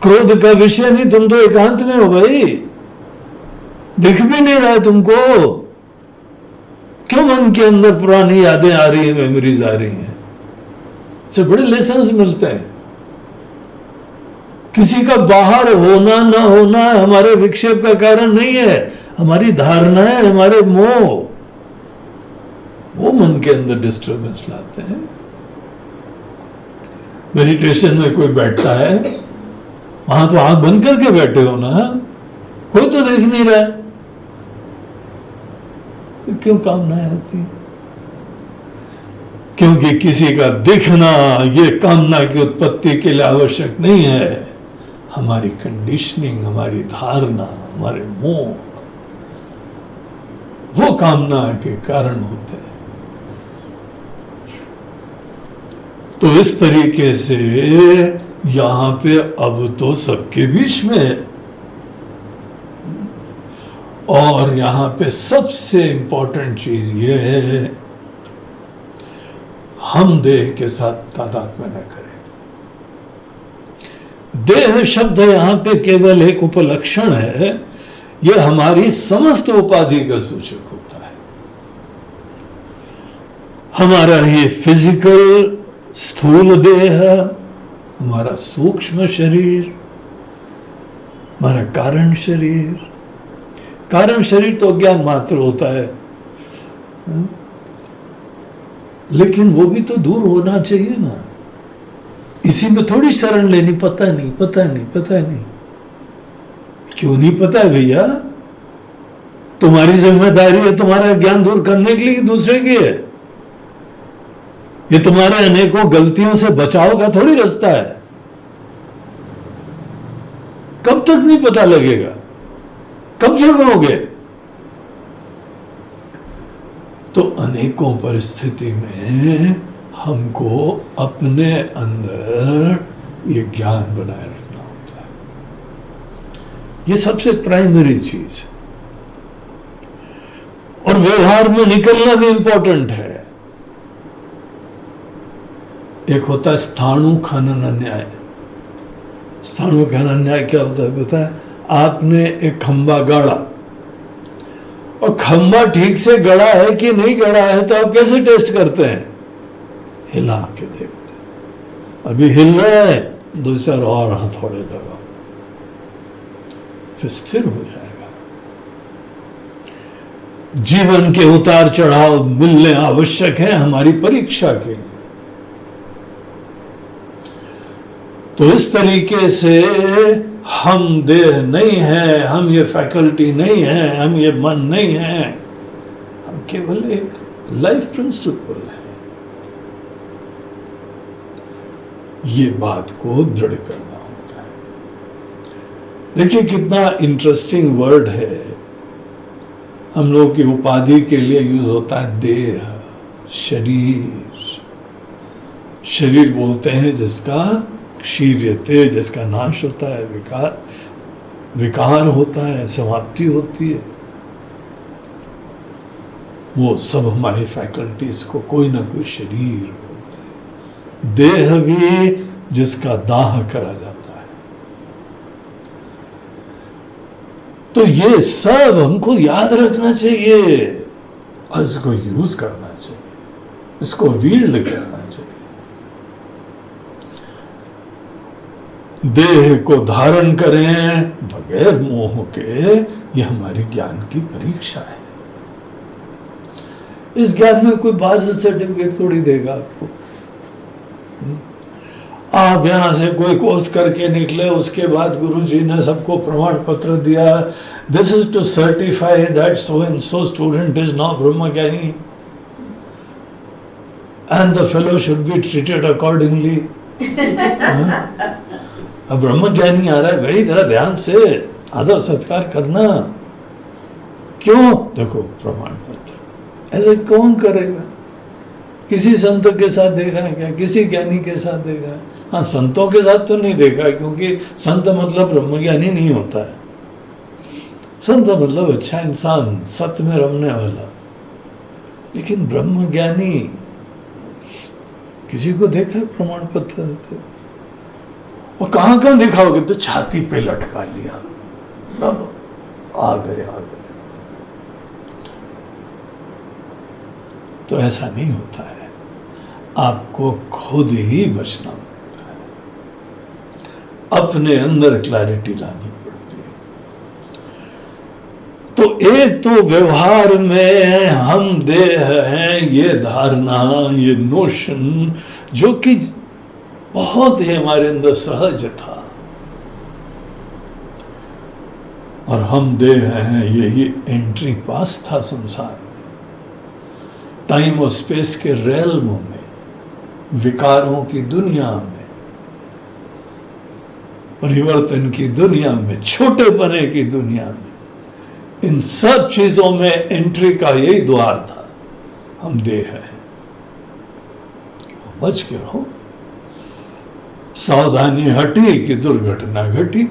क्रोध का विषय नहीं, तुम तो एकांत में हो भाई, दिख भी नहीं रहा है तुमको। क्यों मन के अंदर पुरानी यादें आ रही है, मेमोरीज आ रही हैं? इससे बड़े लेसन्स मिलते हैं। किसी का बाहर होना ना होना हमारे विक्षेप का कारण नहीं है, हमारी धारणा है, हमारे मोह, वो मन के अंदर डिस्टर्बेंस लाते हैं। मेडिटेशन में कोई बैठता है, वहां तो आंख बंद करके बैठे हो ना, कोई तो देख नहीं रहा है, क्यों कामनाएं आती? क्योंकि किसी का दिखना ये कामना की उत्पत्ति के लिए आवश्यक नहीं है। हमारी कंडीशनिंग, हमारी धारणा, हमारे मोह, वो कामना के कारण होते हैं। तो इस तरीके से यहां पे अब तो सबके बीच में है, और यहां पे सबसे इंपॉर्टेंट चीज ये है, हम देह के साथ तादात्म्य न करें। देह शब्द यहां पे केवल एक उपलक्षण है, यह हमारी समस्त उपाधि का सूचक होता है। हमारा ये फिजिकल स्थूल देह, हमारा सूक्ष्म शरीर, हमारा कारण शरीर। कारण शरीर तो अज्ञान मात्र होता है, लेकिन वो भी तो दूर होना चाहिए ना। इसी में थोड़ी शरण लेनी, पता नहीं पता नहीं पता नहीं। क्यों नहीं पता है भैया? तुम्हारी जिम्मेदारी है तुम्हारा ज्ञान दूर करने के लिए, दूसरे की है। ये तुम्हारे अनेकों गलतियों से बचाव का थोड़ी रास्ता है। कब तक नहीं पता लगेगा? कब जगोगे? तो अनेकों परिस्थिति में हमको अपने अंदर ये ज्ञान बनाए रखना होता है। ये सबसे प्राइमरी चीज है, और व्यवहार में निकलना भी इंपॉर्टेंट है। एक होता है स्थाणु खनन न्याय। स्थाणु खनन न्याय क्या होता है पता है? आपने एक खंबा गाड़ा, और खंबा ठीक से गड़ा है कि नहीं गड़ा है तो आप कैसे टेस्ट करते हैं? हिला के देखते हैं। अभी हिल रहा है, दो चार और हथौड़े लगाओ, फिर स्थिर हो जाएगा। जीवन के उतार चढ़ाव मिलने आवश्यक है हमारी परीक्षा के लिए। तो इस तरीके से हम देह नहीं है, हम ये फैकल्टी नहीं है, हम ये मन नहीं है, हम केवल एक लाइफ प्रिंसिपल है। ये बात को दृढ़ करना होता है। देखिए कितना इंटरेस्टिंग वर्ड है। हम लोग की उपाधि के लिए यूज होता है देह, शरीर। शरीर बोलते हैं जिसका क्षीर्यते, जिसका नाश होता है, विकार होता है, समाप्ति होती है। वो सब हमारी फैकल्टीज को कोई ना कोई शरीर बोलते हैं। देह भी जिसका दाह करा जाता है। तो ये सब हमको याद रखना चाहिए और इसको यूज करना चाहिए, इसको वील्ड करना चाहिए। देह को धारण करें बगैर मोह के, ये हमारी ज्ञान की परीक्षा है। इस ज्ञान में कोई बाहर से सर्टिफिकेट थोड़ी देगा आपको। आप यहां से कोई कोर्स करके निकले, उसके बाद गुरुजी ने सबको प्रमाण पत्र दिया, this is to certify that so and so student is now ब्रह्मज्ञानी and the fellow should be treated accordingly. अब ब्रह्मज्ञानी आ रहा है भाई, जरा ध्यान से आदर सत्कार करना। क्यों? देखो प्रमाण पत्र। ऐसे कौन करेगा? किसी संत के साथ देखा है क्या? किसी ज्ञानी के साथ देखा है? हाँ, संतों के साथ तो नहीं देखा, क्योंकि संत मतलब ब्रह्मज्ञानी नहीं होता है। संत मतलब अच्छा इंसान, सत्य में रमने वाला। लेकिन ब्रह्मज्ञानी किसी को देखा है प्रमाण पत्र देते? और कहां कहां दिखाओगे? तो छाती पे लटका लिया, सब आ गए। तो ऐसा नहीं होता है, आपको खुद ही बचना पड़ता है, अपने अंदर क्लैरिटी लानी पड़ती है। तो एक तो व्यवहार में हम देह हैं, ये धारणा, ये नोशन जो कि बहुत ही हमारे अंदर सहज था, और हम देह हैं, यही एंट्री पास था संसार में, टाइम और स्पेस के रेल्म में, विकारों की दुनिया में, परिवर्तन की दुनिया में, छोटे बने की दुनिया में। इन सब चीजों में एंट्री का यही द्वार था, हम देह हैं। बच के रहो। सावधानी हटी कि दुर्घटना घटी।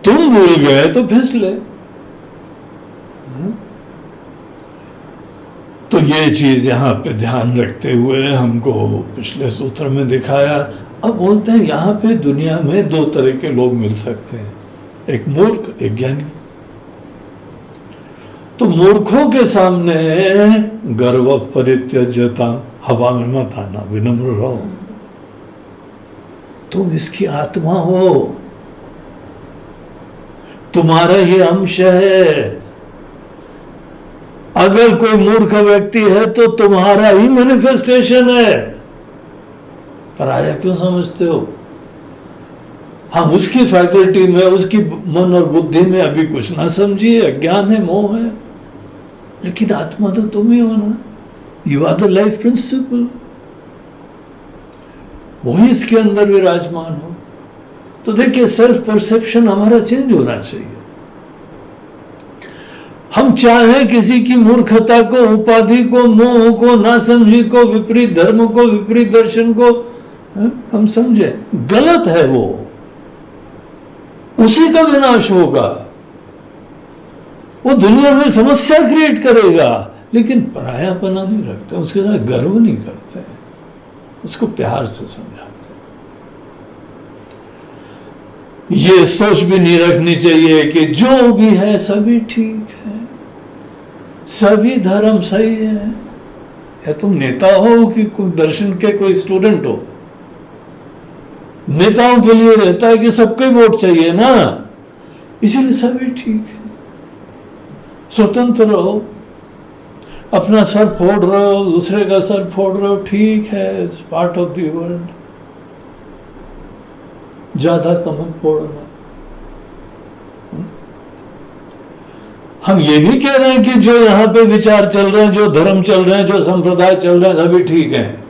तुम भूल गए तो फिसले। तो ये चीज यहां पे ध्यान रखते हुए हमको पिछले सूत्र में दिखाया। अब बोलते हैं यहां पे दुनिया में दो तरह के लोग मिल सकते हैं, एक मूर्ख, एक ज्ञानी। तो मूर्खों के सामने गर्व परित्यज्यता, हवा में मत आना, विनम्र रहो। तुम इसकी आत्मा हो, तुम्हारा ये अंश है। अगर कोई मूर्ख व्यक्ति है तो तुम्हारा ही मैनिफेस्टेशन है। पराया क्यों समझते हो? हम उसकी फैकल्टी में, उसकी मन और बुद्धि में अभी कुछ ना समझिए, अज्ञान है, मोह है। लेकिन आत्मा तो तुम ही हो ना, you are the life principle, वही इसके अंदर विराजमान हो। तो देखिए, सेल्फ परसेप्शन हमारा चेंज होना चाहिए। हम चाहे किसी की मूर्खता को, उपाधि को, मोह को, नासमझी को, विपरीत धर्म को, विपरीत दर्शन को हम समझे, गलत है वो, उसी का विनाश होगा, वो दुनिया में समस्या क्रिएट करेगा। लेकिन परायापना नहीं रखते, उसके साथ गर्व नहीं करते, उसको प्यार से समझाते। ये सोच भी नहीं रखनी चाहिए कि जो भी है सभी ठीक है, सभी धर्म सही है। या तुम नेता हो कि दर्शन के कोई स्टूडेंट हो? नेताओं के लिए रहता है कि सबको वोट चाहिए ना, इसीलिए सभी ठीक है। स्वतंत्र रहो, अपना सर फोड़ रहे हो, दूसरे का सर फोड़ रहे हो, ठीक है, it's part of the world. ज्यादा कम फोड़ना। हम ये नहीं कह रहे हैं कि जो यहां पे विचार चल रहे हैं, जो धर्म चल रहे हैं, जो संप्रदाय चल रहे हैं, सभी ठीक हैं।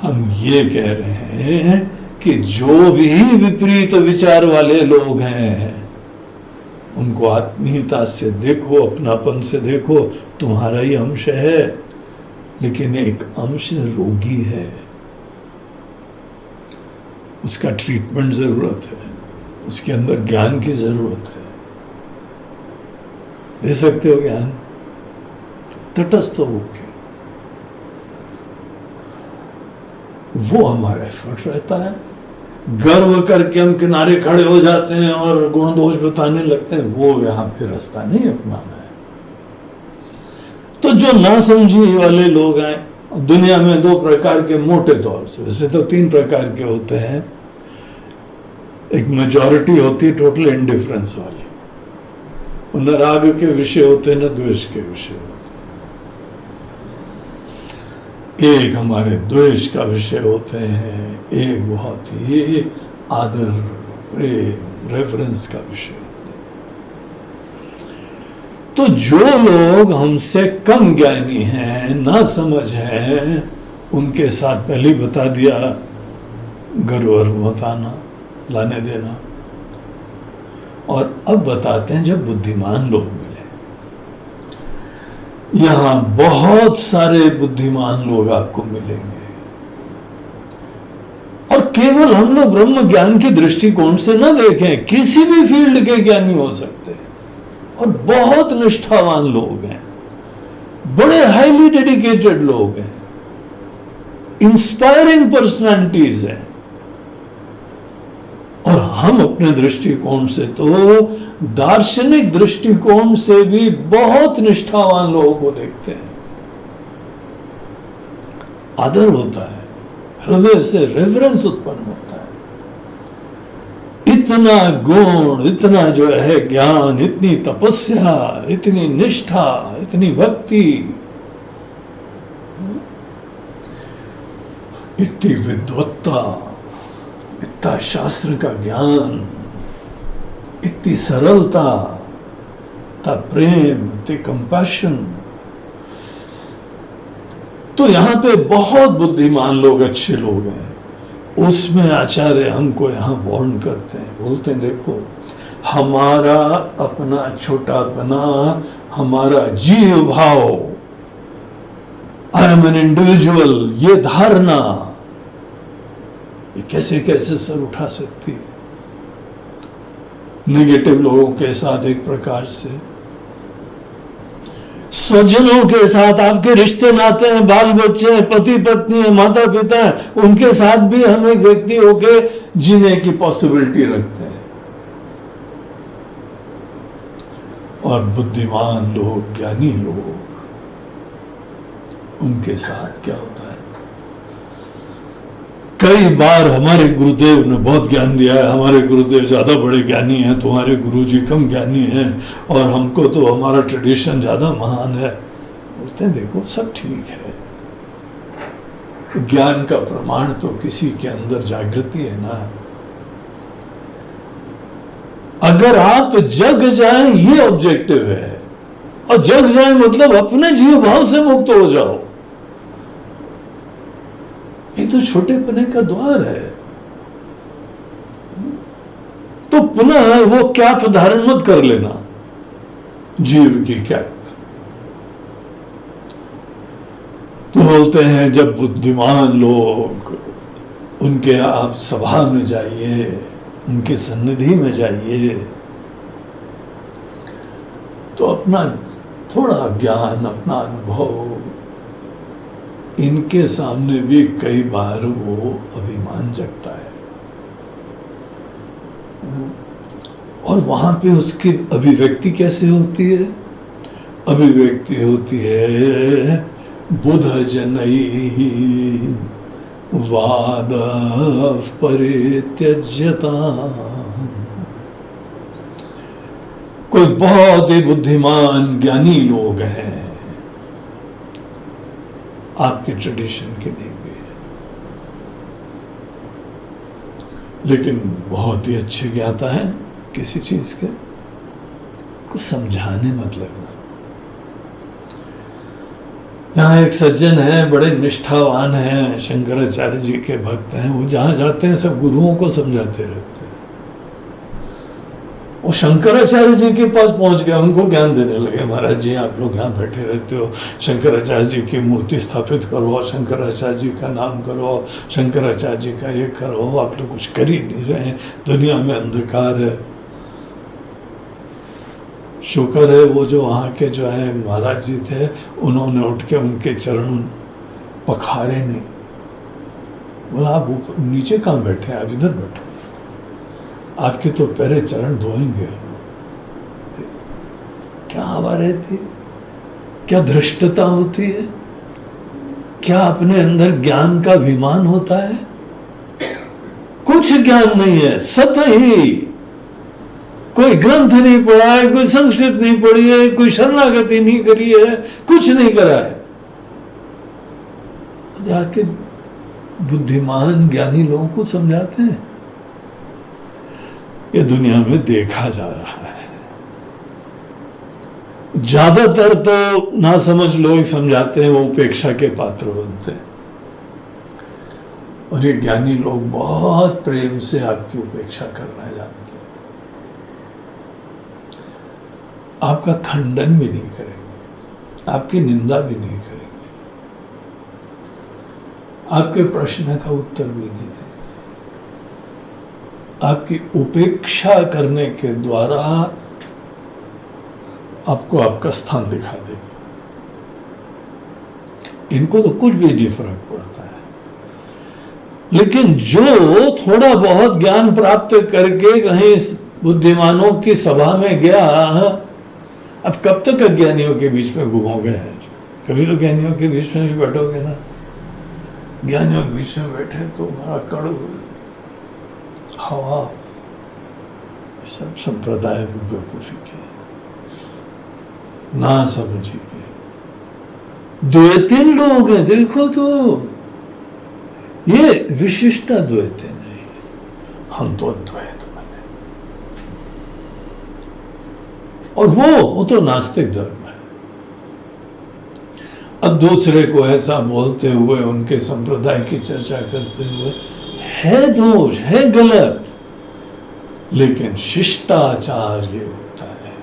हम ये कह रहे हैं कि जो भी विपरीत विचार वाले लोग हैं, उनको आत्मीयता से देखो, अपनापन से देखो। तुम्हारा ही अंश है, लेकिन एक अंश रोगी है, उसका ट्रीटमेंट जरूरत है, उसके अंदर ज्ञान की जरूरत है। दे सकते हो ज्ञान तटस्थ होके, वो हमारा एफर्ट रहता है। गर्व करके हम किनारे खड़े हो जाते हैं और गुण दोष बताने लगते हैं, वो यहाँ पे रास्ता नहीं अपनाना है। तो जो ना समझी वाले लोग हैं दुनिया में, दो प्रकार के मोटे तौर से, वैसे तो तीन प्रकार के होते हैं। एक मेजॉरिटी होती है टोटल इंडिफरेंस वाली, न राग के विषय होते न द्वेष के विषय होते। एक हमारे द्वेष का विषय होते हैं, एक बहुत ही आदर प्रेम रेफरेंस का विषय होता है। तो जो लोग हमसे कम ज्ञानी हैं, ना समझ हैं, उनके साथ पहले ही बता दिया गर्व मत आना, लाने देना। और अब बताते हैं जब बुद्धिमान लोग मिले। यहां बहुत सारे बुद्धिमान लोग आपको मिलेंगे, और केवल हम लोग ब्रह्म ज्ञान के दृष्टिकोण से न देखें, किसी भी फील्ड के ज्ञानी हो सकते हैं, और बहुत निष्ठावान लोग हैं, बड़े हाईली डेडिकेटेड लोग हैं, इंस्पायरिंग पर्सनालिटीज हैं। और हम अपने दृष्टिकोण से तो दार्शनिक दृष्टिकोण से भी बहुत निष्ठावान लोगों को देखते हैं। आदर होता है, हृदय से रेफरेंस उत्पन्न होता है। इतना गुण, इतना जो है ज्ञान, इतनी तपस्या, इतनी निष्ठा, इतनी भक्ति, इतनी विद्वत्ता, इतना शास्त्र का ज्ञान, इतनी सरलता, इतना प्रेम, इतनी कंपैशन। तो यहां पे बहुत बुद्धिमान लोग, अच्छे लोग हैं। उसमें आचार्य हमको यहां वार्न करते हैं, बोलते हैं देखो, हमारा अपना छोटापना, हमारा जीव भाव, आई एम एन इंडिविजुअल, ये धारणा ये कैसे कैसे सर उठा सकती है। नेगेटिव लोगों के साथ एक प्रकार से, स्वजनों के साथ आपके रिश्ते नाते हैं, बाल बच्चे हैं, पति पत्नी है, माता पिता है, उनके साथ भी हम एक व्यक्ति होके जीने की पॉसिबिलिटी रखते हैं। और बुद्धिमान लोग, ज्ञानी लोग, उनके साथ क्या होता है? कई बार हमारे गुरुदेव ने बहुत ज्ञान दिया है, हमारे गुरुदेव ज्यादा बड़े ज्ञानी हैं, तुम्हारे गुरुजी कम ज्ञानी हैं, और हमको तो हमारा ट्रेडिशन ज्यादा महान है। बोलते हैं देखो सब ठीक है, ज्ञान का प्रमाण तो किसी के अंदर जागृति है ना। अगर आप जग जाएं, ये ऑब्जेक्टिव है, और जग जाएं मतलब अपने जीव भाव से मुक्त हो जाओ, ये तो छोटे पने का द्वार है। तो पुनः वो कैप धारण मत कर लेना, जीव की कैप। तो बोलते हैं जब बुद्धिमान लोग, उनके आप सभा में जाइए, उनकी सन्निधि में जाइए, तो अपना थोड़ा ज्ञान, अपना अनुभव, इनके सामने भी कई बार वो अभिमान जगता है, और वहां पे उसकी अभिव्यक्ति कैसे होती है? अभिव्यक्ति होती है बुध जनई वाद परित्यज्यता। कोई बहुत ही बुद्धिमान ज्ञानी लोग हैं, आपके ट्रेडिशन के नहीं भी है, लेकिन बहुत ही अच्छे ज्ञाता है किसी चीज के, कुछ समझाने मत लगना। यहाँ एक सज्जन है, बड़े निष्ठावान हैं, शंकराचार्य जी के भक्त हैं, वो जहाँ जाते हैं सब गुरुओं को समझाते रहते हैं। वो शंकराचार्य जी के पास पहुंच गया, उनको ज्ञान देने लगे, महाराज जी आप लोग यहाँ बैठे रहते हो, शंकराचार्य जी की मूर्ति स्थापित करवाओ, शंकराचार्य जी का नाम करवाओ, शंकराचार्य जी का ये करो, आप लोग कुछ कर ही नहीं रहे हैं, दुनिया में अंधकार है। शुक्र है वो जो वहाँ के जो है महाराज जी थे, उन्होंने उठ के उनके चरण पखारे नहीं, बोला आप ऊपर नीचे कहाँ बैठे हैं, आप इधर बैठो, आपके तो पैरे चरण धोएंगे। क्या हवा रहती, क्या धृष्टता होती है, क्या अपने अंदर ज्ञान का अभिमान होता है। कुछ ज्ञान नहीं है, सत ही। कोई ग्रंथ नहीं पढ़ा है, कोई संस्कृत नहीं पढ़ी है, कोई शरणागति नहीं करी है, कुछ नहीं करा है। जाके बुद्धिमान ज्ञानी लोगों को समझाते हैं। ये दुनिया में देखा जा रहा है। ज्यादातर तो ना समझ लोग समझाते हैं, वो उपेक्षा के पात्र बनते हैं। और ये ज्ञानी लोग बहुत प्रेम से आपकी उपेक्षा करना जानते हैं, आपका खंडन भी नहीं करेंगे, आपकी निंदा भी नहीं करेंगे, आपके प्रश्न का उत्तर भी नहीं देंगे। आपकी उपेक्षा करने के द्वारा आपको आपका स्थान दिखा देंगे। इनको तो कुछ भी नहीं फर्क पड़ता है। लेकिन जो थोड़ा बहुत ज्ञान प्राप्त करके कहीं बुद्धिमानों की सभा में गया, अब कब तक अज्ञानियों के बीच में घूमोगे? कभी तो ज्ञानियों के बीच में भी बैठोगे ना। ज्ञानियों के बीच में बैठे तो हमारा कड़ू हवा, सब संप्रदाय बेवकूफी के, ना समझी के द्वैतीन लोग हैं। देखो तो ये विशिष्ट द्वैत नहीं, हम तो द्वैत माने। और वो तो नास्तिक धर्म है। अब दूसरे को ऐसा बोलते हुए, उनके संप्रदाय की चर्चा करते हुए, है दोष, है गलत, लेकिन शिष्टाचार ये होता है।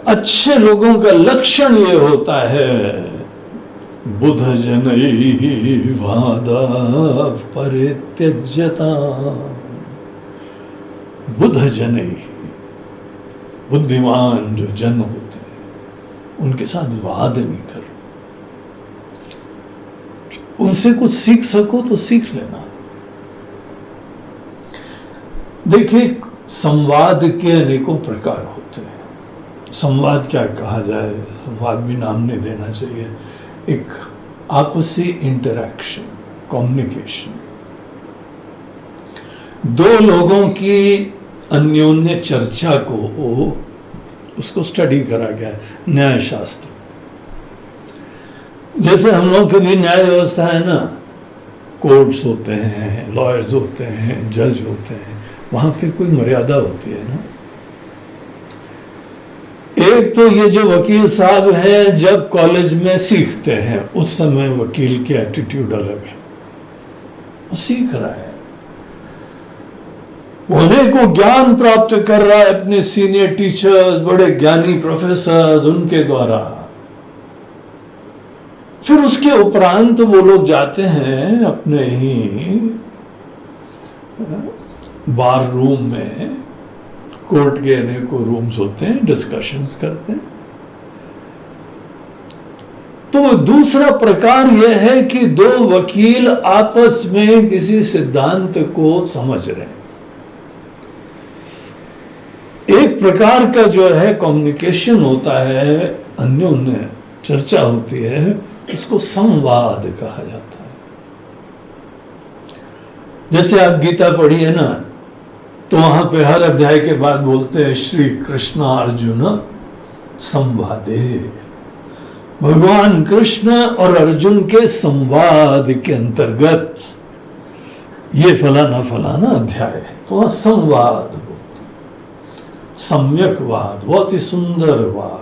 अच्छे लोगों का लक्षण ये होता है, बुध जनैः वादाः परित्यज्यता। बुध जनैः, बुद्धिमान जो जन होते हैं, उनके साथ वाद नहीं कर। उनसे कुछ सीख सको तो सीख लेना। देखिए, संवाद के अनेकों प्रकार होते हैं। संवाद क्या कहा जाए, संवाद भी नाम नहीं देना चाहिए। एक आपसी इंटरैक्शन, कम्युनिकेशन, दो लोगों की अन्योन्य चर्चा को, उसको स्टडी करा गया है न्याय शास्त्र में। जैसे हम लोग की भी न्याय व्यवस्था है ना, कोर्ट्स होते हैं, लॉयर्स होते हैं, जज होते हैं, वहां पे कोई मर्यादा होती है ना। एक तो ये जो वकील साहब हैं, जब कॉलेज में सीखते हैं, उस समय वकील की एटीट्यूड अलग है, वो सीख रहा है, होने को ज्ञान प्राप्त कर रहा है अपने सीनियर टीचर्स, बड़े ज्ञानी प्रोफेसर्स, उनके द्वारा। फिर उसके उपरांत वो लोग जाते हैं अपने ही बार रूम में, कोर्ट के अनेकों रूम्स होते हैं, डिस्कशंस करते हैं। तो दूसरा प्रकार यह है कि दो वकील आपस में किसी सिद्धांत को समझ रहे हैं। एक प्रकार का जो है कम्युनिकेशन होता है, अन्योन्य चर्चा होती है, उसको संवाद कहा जाता है। जैसे आप गीता पढ़ी है ना, तो वहां पे हर अध्याय के बाद बोलते हैं श्री कृष्ण अर्जुन संवादे। भगवान कृष्ण और अर्जुन के संवाद के अंतर्गत ये फलाना फलाना अध्याय है, तो वह संवाद बोलते हैं। सम्यक वाद, बहुत ही सुंदर वाद।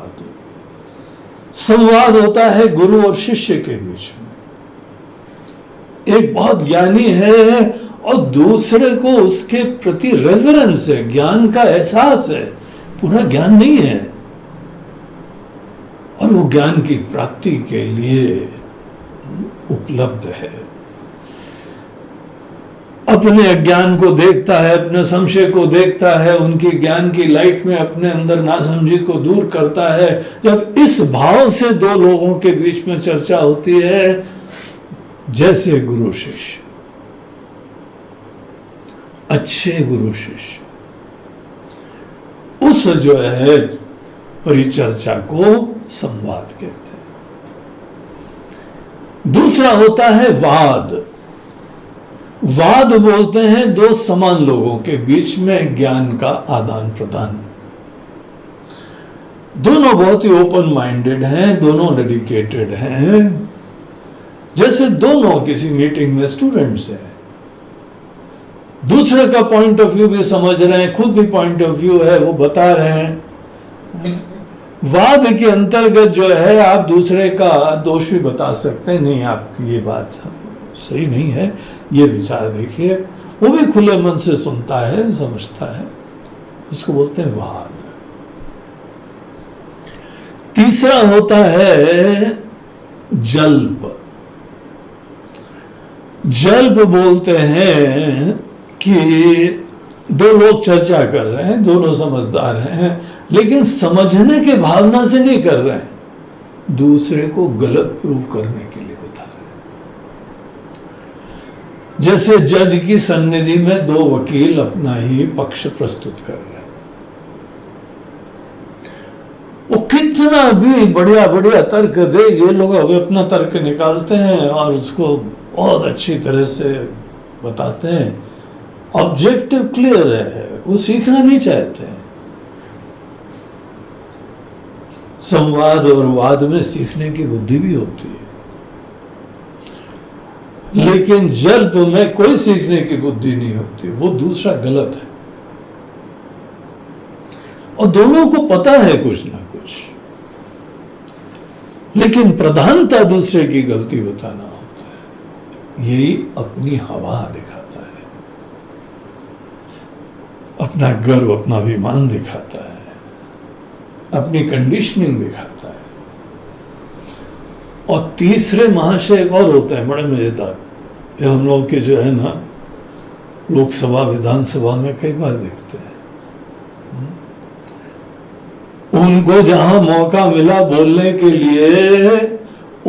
संवाद होता है गुरु और शिष्य के बीच में। एक बहुत ज्ञानी है और दूसरे को उसके प्रति रेफरेंस है, ज्ञान का एहसास है, पूरा ज्ञान नहीं है, और वो ज्ञान की प्राप्ति के लिए उपलब्ध है। अपने अज्ञान को देखता है, अपने संशय को देखता है, उनकी ज्ञान की लाइट में अपने अंदर नासमझी को दूर करता है। जब इस भाव से दो लोगों के बीच में चर्चा होती है, जैसे गुरु शिष्य, अच्छे गुरु शिष्य, उस जो है परिचर्चा को संवाद कहते हैं। दूसरा होता है वाद। वाद बोलते हैं दो समान लोगों के बीच में ज्ञान का आदान प्रदान। दोनों बहुत ही ओपन माइंडेड हैं, दोनों डेडिकेटेड हैं, जैसे दोनों किसी मीटिंग में स्टूडेंट्स हैं, दूसरे का पॉइंट ऑफ व्यू भी समझ रहे हैं, खुद भी पॉइंट ऑफ व्यू है वो बता रहे हैं। वाद के अंतर्गत जो है आप दूसरे का दोष भी बता सकते हैं, नहीं आपकी ये बात सही नहीं है, ये विचार देखिए, वो भी खुले मन से सुनता है, समझता है, इसको बोलते हैं वाद। तीसरा होता है जल्प। जल्प बोलते हैं कि दो लोग चर्चा कर रहे हैं, दोनों समझदार हैं, लेकिन समझने के भावना से नहीं कर रहे हैं, दूसरे को गलत प्रूव करने के लिए बता रहे हैं। जैसे जज की सन्निधि में दो वकील अपना ही पक्ष प्रस्तुत कर रहे हैं, वो कितना भी बढ़िया बढ़िया तर्क दे, ये लोग अभी अपना तर्क निकालते हैं और उसको बहुत अच्छी तरह से बताते हैं, ऑब्जेक्टिव क्लियर है, वो सीखना नहीं चाहते हैं। संवाद और वाद में सीखने की बुद्धि भी होती है, लेकिन जल्प में कोई सीखने की बुद्धि नहीं होती, वो दूसरा गलत है और दोनों को पता है कुछ ना कुछ, लेकिन प्रधानता दूसरे की गलती बताना होता है। यही अपनी हवा दिखाता है, अपना गर्व, अपना अभिमान दिखाता है, अपनी कंडीशनिंग दिखाता है। और तीसरे महाशय एक और होते हैं बड़े मजेदार, ये हम लोग के जो है ना लोकसभा विधानसभा में कई बार देखते हैं, उनको जहां मौका मिला बोलने के लिए,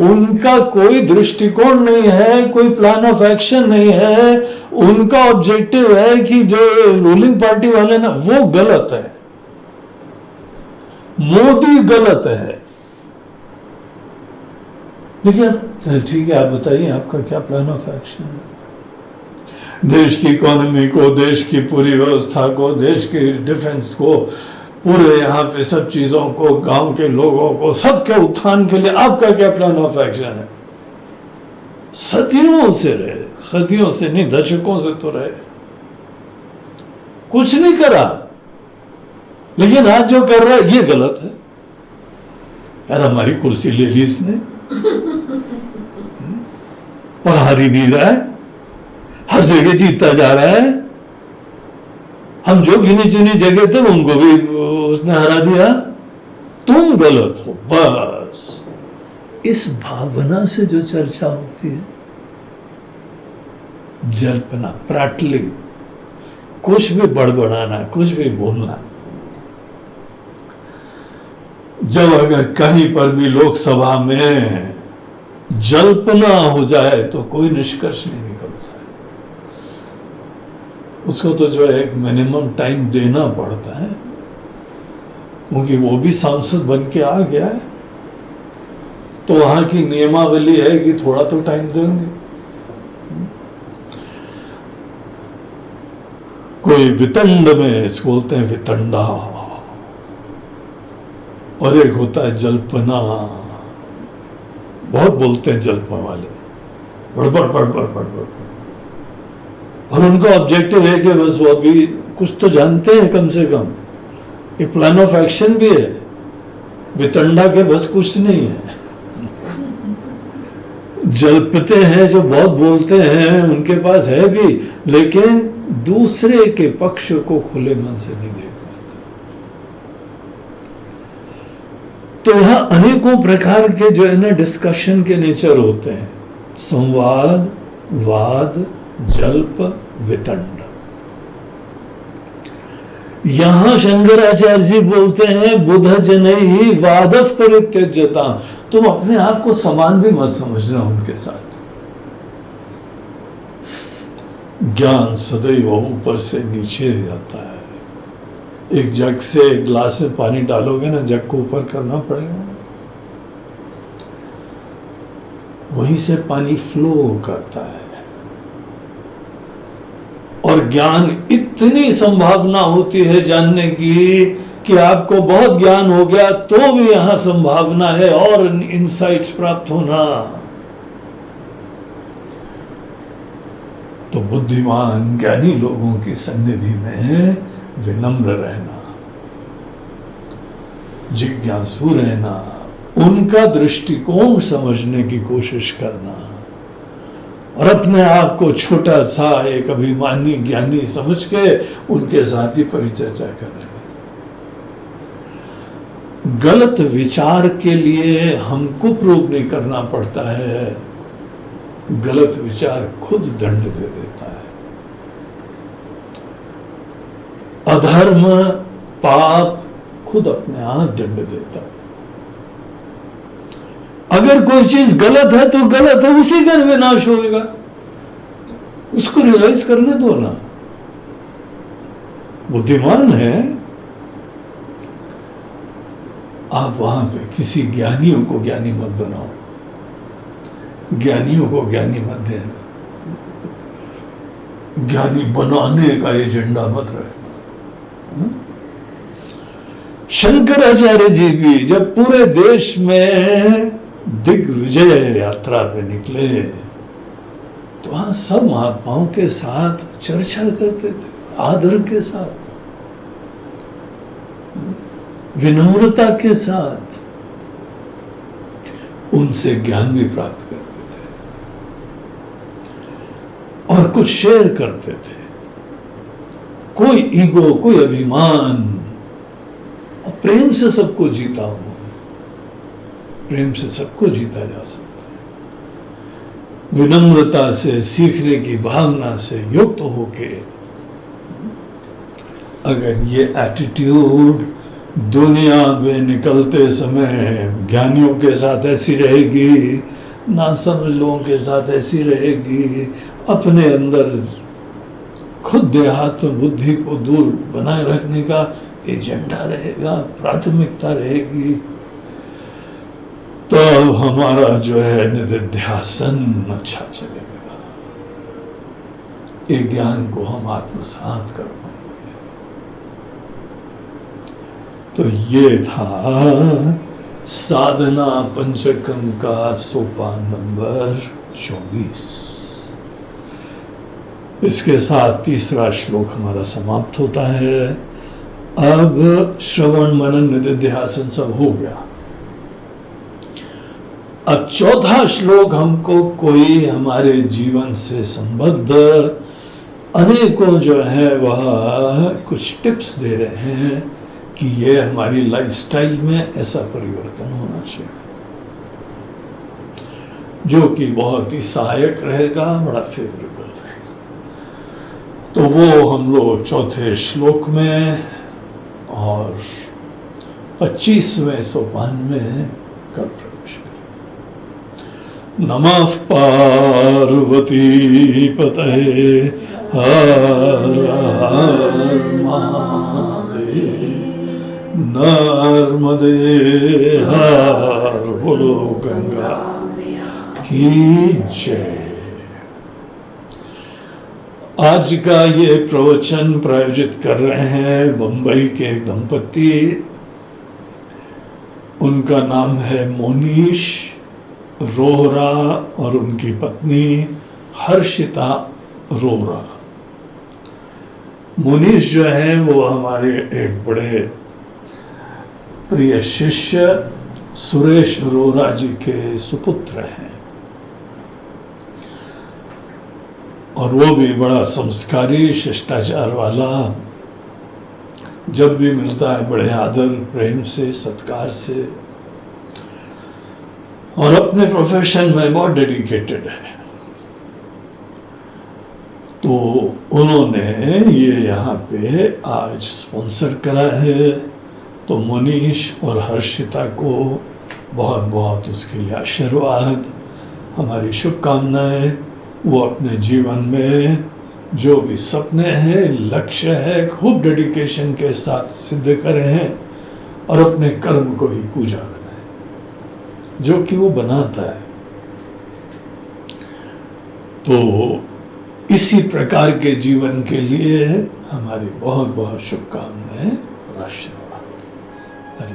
उनका कोई दृष्टिकोण नहीं है, कोई प्लान ऑफ एक्शन नहीं है, उनका ऑब्जेक्टिव है कि जो रूलिंग पार्टी वाले ना वो गलत है, मोदी गलत है। लेकिन ठीक है, आप बताइए आपका क्या प्लान ऑफ एक्शन है? देश की इकोनॉमी को, देश की पूरी व्यवस्था को, देश की डिफेंस को, पूरे यहाँ पे सब चीजों को, गांव के लोगों को, सबके उत्थान के लिए आपका क्या प्लान ऑफ एक्शन है? सदियों से रहे, सदियों से नहीं दशकों से तो रहे, कुछ नहीं करा, लेकिन आज जो कर रहा है ये गलत है। यार हमारी कुर्सी ले ली इसने और हार ही नहीं रहा है, हर जगह जीतता जा रहा है, हम जो गिनी चुनी जगह थे उनको भी उसने हरा दिया, तुम गलत हो। बस इस भावना से जो चर्चा होती है, जल्पना, प्राटली, कुछ भी बड़बड़ाना, कुछ भी बोलना। जब अगर कहीं पर भी लोकसभा में जल्पना हो जाए तो कोई निष्कर्ष नहीं निकलता है, उसको तो जो है एक मिनिमम टाइम देना पड़ता है, क्योंकि वो भी सांसद बन के आ गया है, तो वहां की नियमावली है कि थोड़ा तो टाइम देंगे। कोई वितंड में, इसको बोलते हैं वितंडा, और एक होता है जल्पना, बहुत बोलते हैं जल्पना वाले, बड़बड़ बड़बड़ बड़बड़, और उनका ऑब्जेक्टिव है कि बस वो अभी कुछ तो जानते हैं, कम से कम एक प्लान ऑफ एक्शन भी है। वितंडा के बस कुछ नहीं है, जल्पते हैं, जो बहुत बोलते हैं, उनके पास है भी, लेकिन दूसरे के पक्ष को खुले मन से नहीं देख पाते। तो यहां अनेकों प्रकार के जो है ना डिस्कशन के नेचर होते हैं, संवाद, वाद, जल्प, वितंड। यहां शंकराचार्य जी बोलते हैं बुध जनैहि वादः परित्यज्यताम्, तुम अपने आप को समान भी मत समझना उनके साथ। ज्ञान सदैव ऊपर से नीचे जाता है। एक जग से एक गिलास में पानी डालोगे ना, जग को ऊपर करना पड़ेगा, वहीं से पानी फ्लो करता है। और ज्ञान इतनी संभावना होती है जानने की कि आपको बहुत ज्ञान हो गया तो भी यहां संभावना है और इनसाइट्स प्राप्त होना। तो बुद्धिमान ज्ञानी लोगों की सन्निधि में विनम्र रहना, जिज्ञासु रहना, उनका दृष्टिकोण समझने की कोशिश करना और अपने आप को छोटा सा एक अभिमानी ज्ञानी समझ के उनके साथ ही परिचर्चा करना। गलत विचार के लिए हमको प्रूव नहीं करना पड़ता है, गलत विचार खुद दंड दे देता है। अधर्म पाप खुद अपने आप दंड देता है। अगर कोई चीज गलत है तो गलत है, उसी का विनाश होगा, उसको रियलाइज करने दो ना। बुद्धिमान है आप, वहां पे किसी ज्ञानियों को ज्ञानी मत बनाओ, ज्ञानियों को ज्ञानी मत देना, ज्ञानी बनाने का एजेंडा मत रखना। शंकराचार्य जी भी जब पूरे देश में दिग्विजय यात्रा पे निकले तो वहां सब महात्माओं के साथ चर्चा करते थे, आदर के साथ, विनम्रता के साथ उनसे ज्ञान भी प्राप्त करते थे और कुछ शेयर करते थे। कोई ईगो, कोई अभिमान, और प्रेम से सबको जीता उन्होंने। प्रेम से सबको जीता जा सकता है, विनम्रता से, सीखने की भावना से युक्त होके। अगर ये एटीट्यूड दुनिया में निकलते समय ज्ञानियों के साथ ऐसी रहेगी, ना समझ लोगों के साथ ऐसी रहेगी, अपने अंदर खुद देहात्म बुद्धि को दूर बनाए रखने का एजेंडा रहेगा, प्राथमिकता रहेगी, तो हमारा जो है निधिध्यासन अच्छा चलेगा। एक ज्ञान को हम आत्मसात कर पाएंगे। तो ये था साधना पंचकम का सोपान नंबर 24। इसके साथ तीसरा श्लोक हमारा समाप्त होता है। अब श्रवण मनन निधिध्यासन सब हो गया। अब चौथा श्लोक हमको कोई हमारे जीवन से संबद्ध अनेकों जो है वह कुछ टिप्स दे रहे हैं कि ये हमारी लाइफस्टाइल में ऐसा परिवर्तन होना चाहिए, जो कि बहुत ही सहायक रहेगा, बड़ा फेवरेबल रहेगा। तो वो हम लोग चौथे श्लोक में और 25वें सोपान में कर प्रवेश करें। नमः पार्वती पतये हर हर महादेव, नर्मदे हर बोलो गंगा की जय। आज का ये प्रवचन प्रायोजित कर रहे हैं बंबई के एक दंपति। उनका नाम है मोनीश रोहरा और उनकी पत्नी हर्षिता रोहरा। मोनीश जो है वो हमारे एक बड़े प्रिय शिष्य सुरेश रोहरा जी के सुपुत्र हैं और वो भी बड़ा संस्कारी, शिष्टाचार वाला, जब भी मिलता है बड़े आदर प्रेम से, सत्कार से, और अपने प्रोफेशन में बहुत डेडिकेटेड है। तो उन्होंने ये यहाँ पे आज स्पॉन्सर करा है। तो मोनीश और हर्षिता को बहुत बहुत उसके लिए आशीर्वाद, हमारी शुभकामनाएं। वो अपने जीवन में जो भी सपने हैं, लक्ष्य है, खूब डेडिकेशन के साथ सिद्ध करे हैं और अपने कर्म को ही पूजा बनाए जो कि वो बनाता है। तो इसी प्रकार के जीवन के लिए हमारी बहुत बहुत शुभकामनाएं और आशीर्वाद। हरि